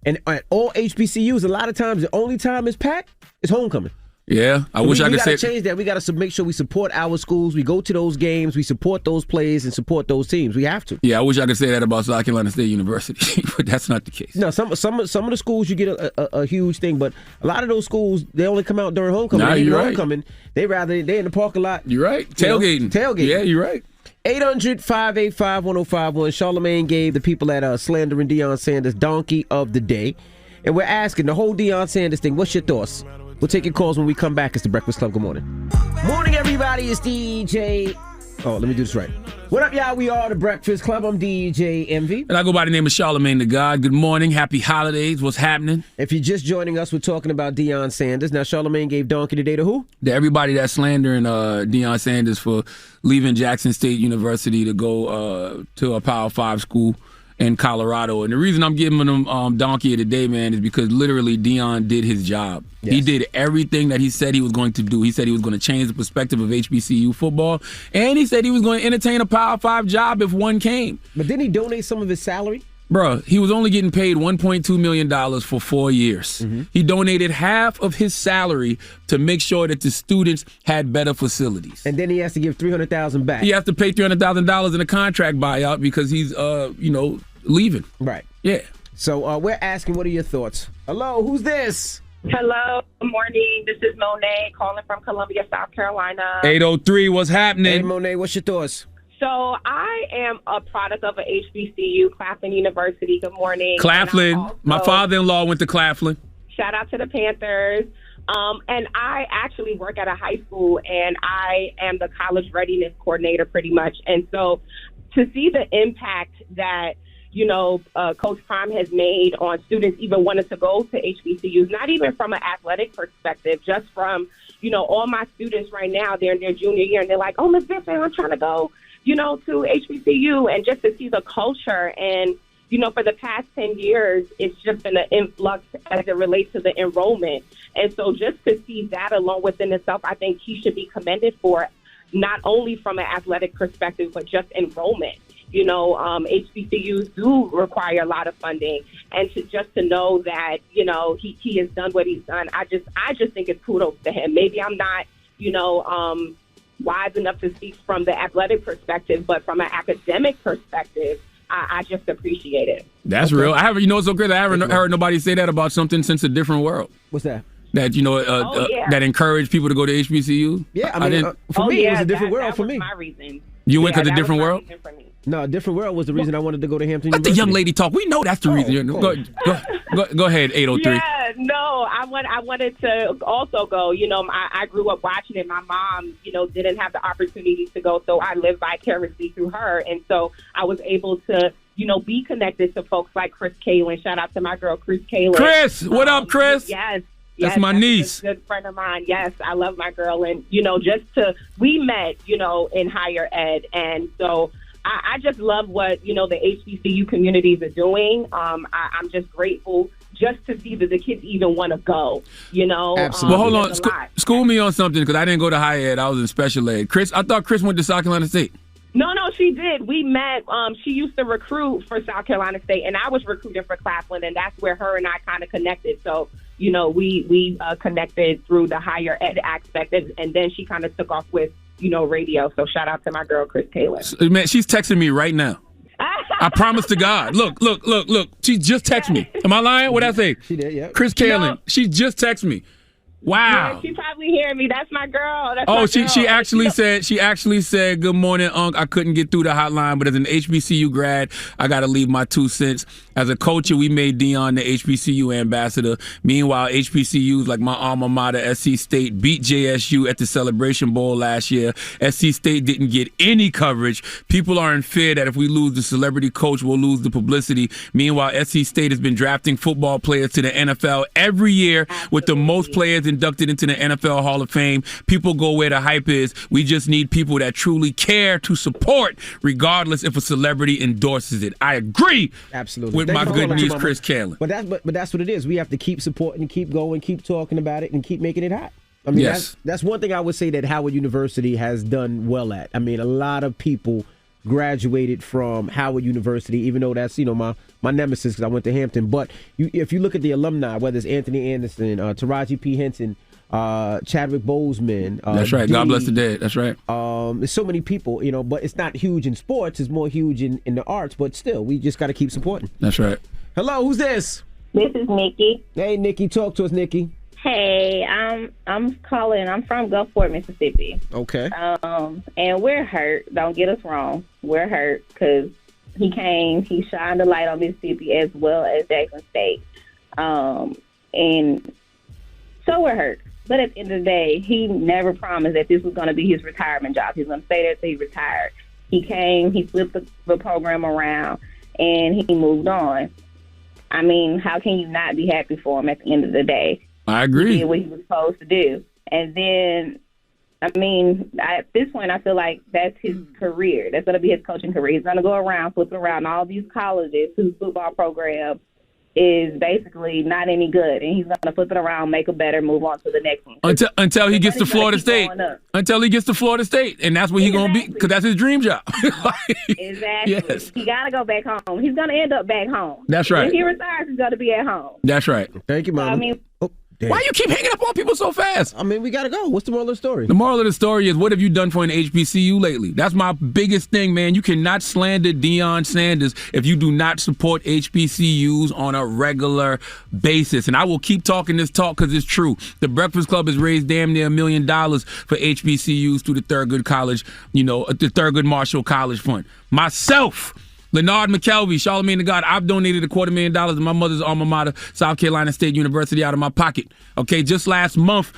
And at all HBCUs, a lot of times, the only time it's packed is homecoming. Yeah, I wish I could say. We got to change that. We got to make sure we support our schools. We go to those games. We support those players and support those teams. We have to. Yeah, I wish I could say that about South Carolina State University, but that's not the case. No, some of the schools you get a huge thing, but a lot of those schools, they only come out during homecoming. You're right. Homecoming, they're in the parking lot. You're right. Tailgating. Yeah, you're right. 800-585-1051. Charlamagne gave the people that slandering Deion Sanders Donkey of the Day. And we're asking the whole Deion Sanders thing, what's your thoughts? We'll take your calls when we come back. It's The Breakfast Club. Good morning. Morning, everybody. It's DJ. Oh, let me do this right. What up, y'all? We are The Breakfast Club. I'm DJ Envy. And I go by the name of Charlamagne the God. Good morning. Happy holidays. What's happening? If you're just joining us, we're talking about Deion Sanders. Now, Charlamagne gave donkey today to who? To everybody that's slandering Deion Sanders for leaving Jackson State University to go to a Power 5 school in Colorado. And the reason I'm giving him donkey of the day, man, is because literally Deion did his job. Yes. He did everything that he said he was going to do. He said he was going to change the perspective of HBCU football, and he said he was going to entertain a Power 5 job if one came. But didn't he donate some of his salary? Bro, he was only getting paid $1.2 million for 4 years. Mm-hmm. He donated half of his salary to make sure that the students had better facilities. And then he has to give $300,000 back. He has to pay $300,000 in a contract buyout because he's, leaving. Right. Yeah. So we're asking, what are your thoughts? Hello, who's this? Hello, good morning. This is Monet calling from Columbia, South Carolina. 803, what's happening? Hey, Monet, what's your thoughts? So I am a product of an HBCU, Claflin University. Good morning. Claflin. My father-in-law went to Claflin. Shout out to the Panthers. And I actually work at a high school, and I am the college readiness coordinator pretty much. And so to see the impact that, Coach Prime has made on students even wanting to go to HBCUs, not even from an athletic perspective, just from, all my students right now, they're in their junior year, and they're like, oh, Ms. Vincent, I'm trying to go, to HBCU, and just to see the culture. And, for the past 10 years, it's just been an influx as it relates to the enrollment. And so just to see that alone within itself, I think he should be commended for, not only from an athletic perspective, but just enrollment. HBCUs do require a lot of funding, and to know that, he has done what he's done. I just think it's kudos to him. Maybe I'm not, wise enough to speak from the athletic perspective, but from an academic perspective, I just appreciate it. That's real. I haven't, it's so great. I haven't heard nobody say that about something since A Different World. What's that? That that encouraged people to go to HBCU. Yeah, I mean, for me, it was A Different World. For me, my reason. You went because A Different World. No, A Different World was the reason I wanted to go to Hampton Let University. the young lady talk. We know that's the reason. Go ahead, 803. Yeah, no, I wanted to also go. I grew up watching it. My mom, didn't have the opportunity to go, so I lived vicariously through her, and so I was able to, be connected to folks like Chris Kalin. Shout out to my girl, Chris Kalin. Chris, what up, Chris? Yes. That's my niece. A good friend of mine. Yes, I love my girl, and we met, in higher ed, and so. I just love what, the HBCU communities are doing. I'm just grateful just to see that the kids even want to go, Absolutely. Well, hold on. School me on something, because I didn't go to higher ed. I was in special ed. I thought Chris went to South Carolina State. No, she did. We met. She used to recruit for South Carolina State, and I was recruiting for Claflin, and that's where her and I kind of connected. So, we connected through the higher ed aspect, and then she kind of took off with, radio. So shout out to my girl, Chris Kalin. Man, she's texting me right now. I promise to God. Look. She just texted me. Am I lying? What'd I say? She did, yeah. Chris Kalin. She just texted me. Wow. Yeah, she probably hearing me. That's my girl. She actually said, good morning, Unc. I couldn't get through the hotline, but as an HBCU grad, I got to leave my 2 cents. As a coach, we made Deion the HBCU ambassador. Meanwhile, HBCUs like my alma mater, SC State, beat JSU at the Celebration Bowl last year. SC State didn't get any coverage. People are in fear that if we lose the celebrity coach, we'll lose the publicity. Meanwhile, SC State has been drafting football players to the NFL every year with the most players inducted into the NFL Hall of Fame. People go where the hype is. We just need people that truly care to support, regardless if a celebrity endorses it. I agree. Absolutely. With my good niece, Chris Kalin. But that's what it is. We have to keep supporting and keep going, keep talking about it, and keep making it hot. I mean, yes. That's one thing I would say that Howard University has done well at. I mean, a lot of people graduated from Howard University, even though that's, my nemesis because I went to Hampton. But if you look at the alumni, whether it's Anthony Anderson, Taraji P. Henson, Chadwick Boseman. That's right. God bless the dead. That's right. There's so many people, but it's not huge in sports. It's more huge in the arts. But still, we just got to keep supporting. That's right. Hello, who's this? This is Nikki. Hey, Nikki. Talk to us, Nikki. Hey, I'm calling. I'm from Gulfport, Mississippi. Okay. And we're hurt. Don't get us wrong. We're hurt because he came. He shined a light on Mississippi as well as Jackson State. And so we're hurt. But at the end of the day, he never promised that this was going to be his retirement job. He's going to stay there till he retired. He came, he flipped the program around, and he moved on. I mean, how can you not be happy for him at the end of the day? I agree. He did what he was supposed to do. And then, I mean, at this point, I feel like that's his career. That's going to be his coaching career. He's going to go around, flipping around all these colleges whose football program is basically not any good. And he's going to flip it around, make it better, move on to the next one. Until he gets to Florida State. Until he gets to Florida State. And that's where he's going to be, because that's his dream job. Exactly. Yes. He got to go back home. He's going to end up back home. That's right. If he retires, he's going to be at home. That's right. Thank you, Mom. So, I mean, why you keep hanging up on people so fast? I mean, we got to go. What's the moral of the story? The moral of the story is, what have you done for an HBCU lately? That's my biggest thing, man. You cannot slander Deion Sanders if you do not support HBCUs on a regular basis. And I will keep talking this talk because it's true. The Breakfast Club has raised damn near $1 million for HBCUs through the Thurgood College, the Thurgood Marshall College Fund. Myself, Leonard McKelvey, Charlamagne the God, I've donated $250,000 to my mother's alma mater, South Carolina State University, out of my pocket. Okay, just last month,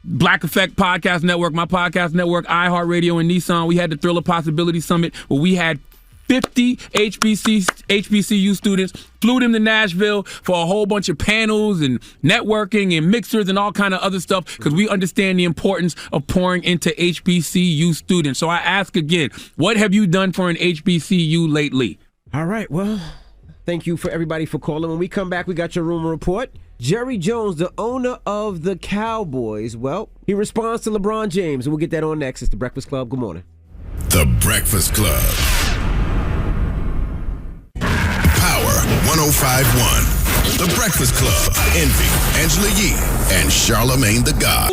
Black Effect Podcast Network, my podcast network, iHeartRadio, and Nissan, we had the Thriller Possibility Summit where we had 50 HBCU students, flew them to Nashville for a whole bunch of panels and networking and mixers and all kind of other stuff because we understand the importance of pouring into HBCU students. So I ask again, what have you done for an HBCU lately? All right, well, thank you for everybody for calling. When we come back, we got your rumor report. Jerry Jones, the owner of the Cowboys, well, he responds to LeBron James. We'll get that on next. It's The Breakfast Club. Good morning. The Breakfast Club. Power 105.1. The Breakfast Club. Envy, Angela Yee, and Charlamagne the God.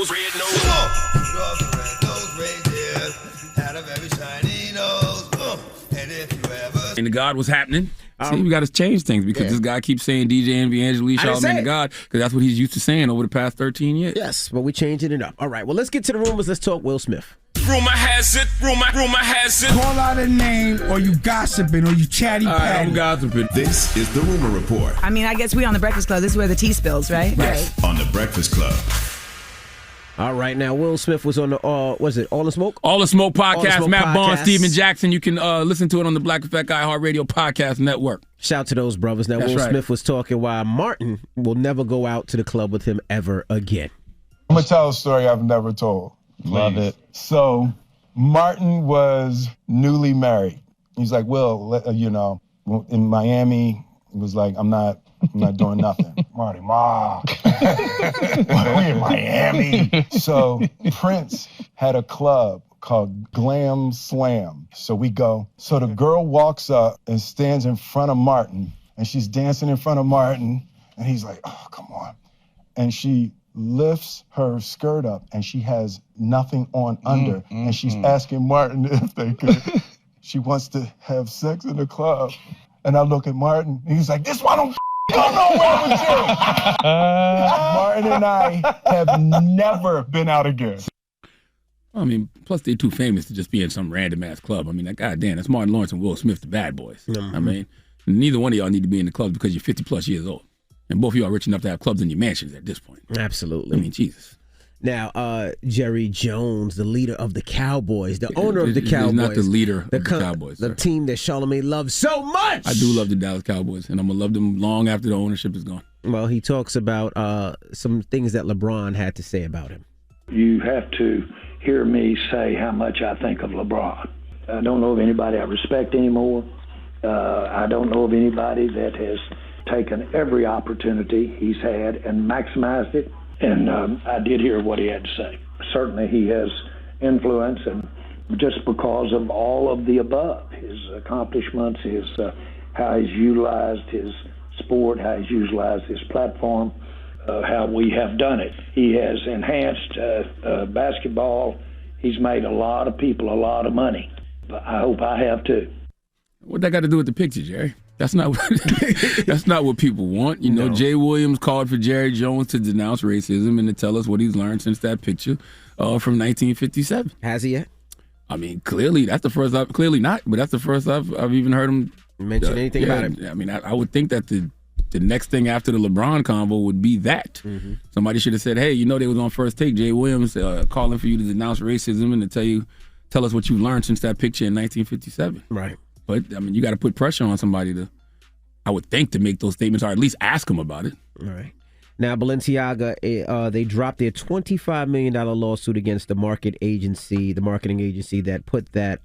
And the God was happening. See, we got to change things because this guy keeps saying DJ Envy, Angela Yee, Charlamagne the God, because that's what he's used to saying over the past 13 years. Yes, but we're changing it up. All right, well, let's get to the rumors. Let's talk Will Smith. Rumor has it. Call out a name, or you gossiping, or you chatty patty. I'm gossiping. This is the rumor report. I mean, I guess we on the Breakfast Club. This is where the tea spills, right? Right. On the Breakfast Club. All right, now Will Smith was on the All the Smoke? All the Smoke podcast. Matt Barnes, podcast. Steven Jackson. You can listen to it on the Black Effect iHeartRadio podcast network. Shout out to those brothers. Now, That's Will right. Smith was talking why Martin will never go out to the club with him ever again. I'm going to tell a story I've never told. Love it. So, Martin was newly married. He's like, Will, in Miami, he was like, I'm not doing nothing. Marty, Ma. We in Miami. So, Prince had a club called Glam Slam. So we go. So the girl walks up and stands in front of Martin, and she's dancing in front of Martin, and he's like, oh, come on. And she lifts her skirt up, and she has nothing on under, and she's asking Martin if they could. She wants to have sex in the club. And I look at Martin, and he's like, this one don't go nowhere with you. Martin and I have never been out again. I mean, plus they're too famous to just be in some random ass club. I mean, like, goddamn, that's Martin Lawrence and Will Smith, the bad boys. Mm-hmm. I mean, neither one of y'all need to be in the club because you're 50 plus years old. And both of you are rich enough to have clubs in your mansions at this point. Absolutely. I mean, Jesus. Now, Jerry Jones, the leader of the Cowboys, the owner of the Cowboys. He's not the leader of the Cowboys. The team that Charlamagne loves so much. I do love the Dallas Cowboys, and I'm going to love them long after the ownership is gone. Well, he talks about some things that LeBron had to say about him. You have to hear me say how much I think of LeBron. I don't know of anybody I respect anymore. I don't know of anybody that has taken every opportunity he's had and maximized it. And I did hear what he had to say. Certainly he has influence, and just because of all of the above, his accomplishments, his how he's utilized his sport, how he's utilized his platform, how we have done it. He has enhanced basketball. He's made a lot of people a lot of money. But I hope I have too. What that got to do with the picture, Jerry? That's not what people want. You know, Jay Williams called for Jerry Jones to denounce racism and to tell us what he's learned since that picture from 1957. Has he yet? I mean, clearly that's the first. Clearly not, but that's the first I've even heard him mention anything about him. I mean, I would think that the the next thing after the LeBron convo would be that. Somebody should have said, hey, they was on First Take, Jay Williams calling for you to denounce racism and to tell us what you learned since that picture in 1957. Right. But, I mean, you got to put pressure on somebody I would think, to make those statements, or at least ask them about it. All right. Now, Balenciaga, they dropped their $25 million lawsuit against the marketing agency that put that,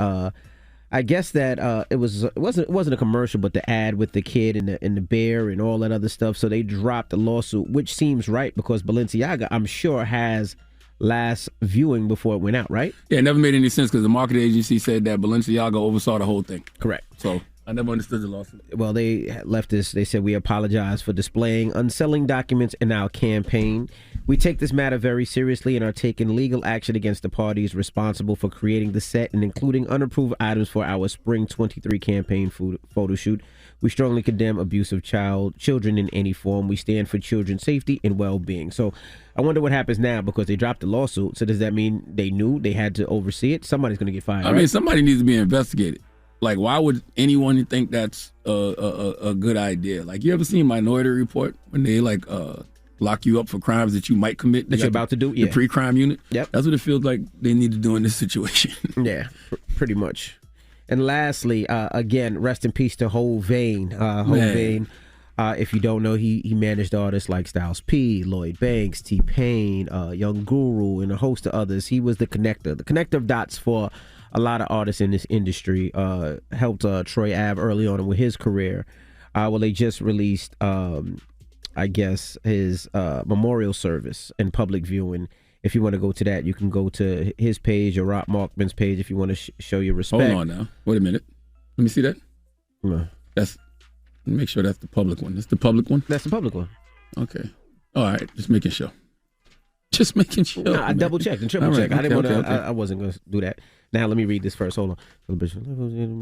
I guess that it wasn't a commercial, but the ad with the kid and the bear and all that other stuff. So they dropped the lawsuit, which seems right because Balenciaga, I'm sure, has last viewing before it went out, right? Yeah, it never made any sense because the marketing agency said that Balenciaga oversaw the whole thing. Correct. So I never understood the lawsuit. Well, they left this. They said, we apologize for displaying unselling documents in our campaign. We take this matter very seriously and are taking legal action against the parties responsible for creating the set and including unapproved items for our Spring 23 campaign photo shoot. We strongly condemn abuse of children in any form. We stand for children's safety and well-being. So I wonder what happens now because they dropped the lawsuit. So does that mean they knew they had to oversee it? Somebody's going to get fired. I mean, somebody needs to be investigated. Like, why would anyone think that's a good idea? Like, you ever seen Minority Report when they lock you up for crimes that you might commit? That you're about to do? Yeah. The pre-crime unit? Yep. That's what it feels like they need to do in this situation. Yeah, pretty much. And lastly, again, rest in peace to Hov Vane. Vane, if you don't know, he managed artists like Styles P, Lloyd Banks, T-Pain, Young Guru, and a host of others. He was the connector of dots for a lot of artists in this industry. Helped Troy Ave early on with his career. Well, they just released, I guess, his memorial service and public viewing. If you want to go to that, you can go to his page or Rob Markman's page if you want to show your respect. Hold on now. Wait a minute. Let me see that. Make sure that's the public one. That's the public one? That's the public one. Okay. All right. Just making sure. Just making sure. No, I double checked and triple checked. Right, I didn't want to. okay. I wasn't going to do that. Now let me read this first. Hold on.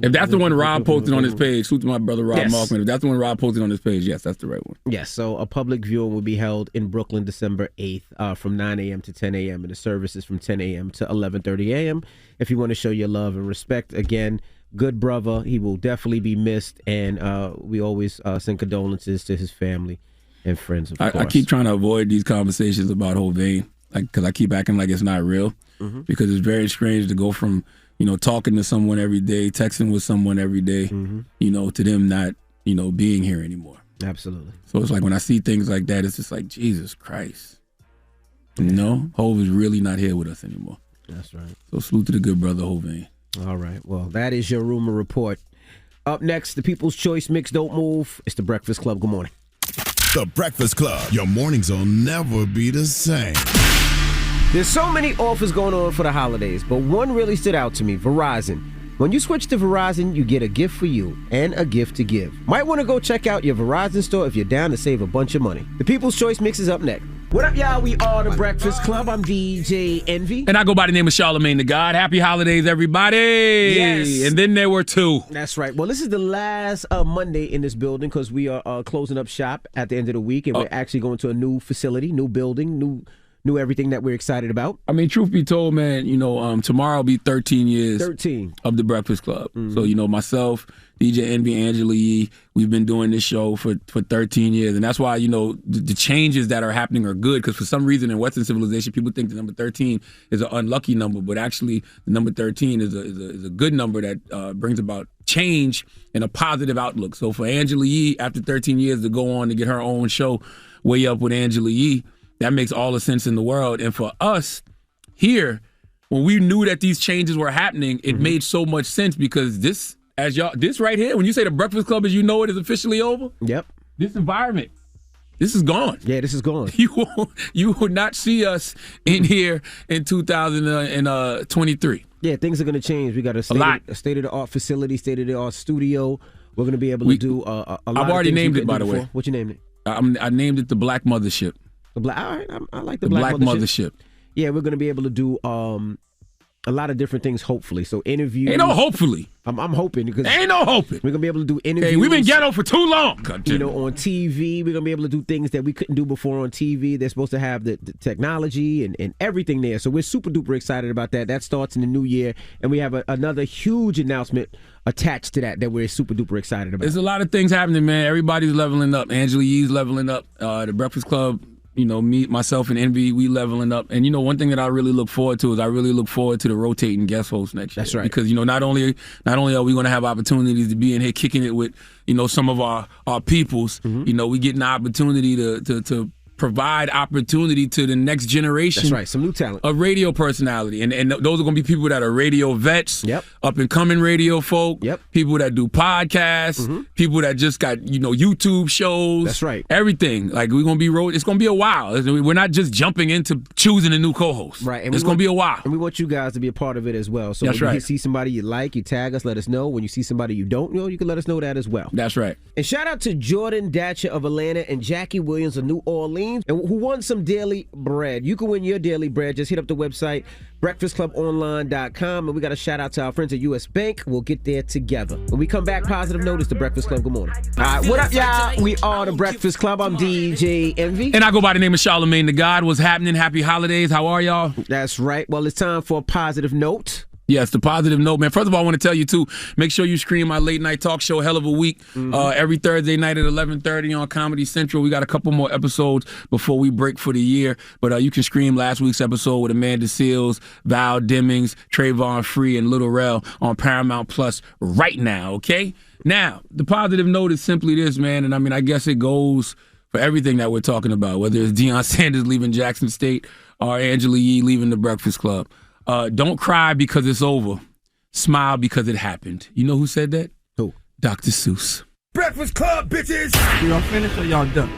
If that's the one Rob posted on his page, salute to my brother Rob Yes. Markman. If that's the one Rob posted on his page, yes, that's the right one. Yes. So a public viewing will be held in Brooklyn, December 8th, from 9 a.m. to 10 a.m. and the service is from 10 a.m. to 11:30 a.m. If you want to show your love and respect, again, good brother. He will definitely be missed, and we always send condolences to his family and friends. Of course. I keep trying to avoid these conversations about Hovain, because I keep acting like it's not real. Because it's very strange to go from talking to someone every day, texting with someone every day, to them not being here anymore. Absolutely. So it's like when I see things like that, it's just like, Jesus Christ. Hov is really not here with us anymore. That's right. So salute to the good brother Hovain. All right. Well, that is your rumor report. Up next, the People's Choice Mix. Don't move. It's the Breakfast Club. Good morning. The Breakfast Club. Your mornings will never be the same. There's so many offers going on for the holidays, but one really stood out to me, Verizon. When you switch to Verizon, you get a gift for you and a gift to give. Might want to go check out your Verizon store if you're down to save a bunch of money. The People's Choice Mix is up next. What up, y'all? We are the Breakfast Club. I'm DJ Envy. And I go by the name of Charlamagne the God. Happy holidays, everybody. Yes. And then there were two. That's right. Well, this is the last Monday in this building because we are closing up shop at the end of the week, and we're actually going to a new facility, new building, new everything that we're excited about. I mean, truth be told, man, tomorrow will be 13 years 13 of the Breakfast Club. So, myself, DJ Envy, Angela Yee, we've been doing this show for 13 years. And that's why, the changes that are happening are good, because for some reason in Western civilization, people think the number 13 is an unlucky number, but actually the number 13 is a good number that brings about change and a positive outlook. So for Angela Yee, after 13 years to go on to get her own show, Way Up with Angela Yee, that makes all the sense in the world. And for us here, when we knew that these changes were happening, it made so much sense, because this right here, when you say the Breakfast Club as you know it is officially over, yep, this environment, this is gone. Yeah, this is gone. You will not see us in here in 2023. Yeah, things are going to change. We got a state-of-the-art facility, state-of-the-art studio. We're going to be able to do a lot of things. I've already named it, by the way. What you named it? I named it the Black Mothership. All right, I like the Black Mothership. Yeah, we're going to be able to do a lot of different things, hopefully. So interviews. Ain't no hopefully. I'm hoping because ain't no hoping. We're gonna be able to do interviews. Hey, we've been ghetto for too long. You know, on TV, we're gonna be able to do things that we couldn't do before on TV. They're supposed to have the technology and everything there. So we're super duper excited about that. That starts in the new year, and we have another huge announcement attached to that we're super duper excited about. There's a lot of things happening, man. Everybody's leveling up. Angela Yee's leveling up. The Breakfast Club. You know, me, myself, and Envy, we leveling up. And, you know, one thing that I really look forward to is the rotating guest hosts next year. That's right. Because, you know, not only are we going to have opportunities to be in here kicking it with, you know, some of our peoples, you know, we get an opportunity to provide opportunity to the next generation. That's right, some new talent. Of radio personality. And those are going to be people that are radio vets, up and coming radio folk, people that do podcasts, people that just got, you know, YouTube shows. That's right. Everything. Like, we're going to be it's going to be a while. We're not just jumping into choosing a new co-host. Right. And it's going to be a while. And we want you guys to be a part of it as well. So That's when right. you see somebody you like, you tag us, let us know. When you see somebody you don't know, you can let us know that as well. That's right. And shout out to Jordan Datcher of Atlanta and Jackie Williams of New Orleans, and who won some daily bread. You can win your daily bread. Just hit up the website, breakfastclubonline.com, and we got a shout out to our friends at U.S. Bank. We'll get there together. When we come back, Positive Note is the Breakfast Club. Good morning. All right, what up, y'all? We are the Breakfast Club. I'm DJ Envy. And I go by the name of Charlamagne the God. What's happening? Happy holidays. How are y'all? That's right. Well, it's time for a Positive Note. Yes, the Positive Note, man. First of all, I want to tell you, too, make sure you screen my late night talk show, Hell of a Week, every Thursday night at 11:30 on Comedy Central. We got a couple more episodes before we break for the year, but you can stream last week's episode with Amanda Seales, Val Demings, Trayvon Free, and Lil Rel on Paramount Plus right now, okay? Now, the Positive Note is simply this, man, and I mean, I guess it goes for everything that we're talking about, whether it's Deion Sanders leaving Jackson State or Angela Yee leaving the Breakfast Club. Don't cry because it's over. Smile because it happened. You know who said that? Who? Dr. Seuss. Breakfast Club, bitches! Y'all finished or y'all done?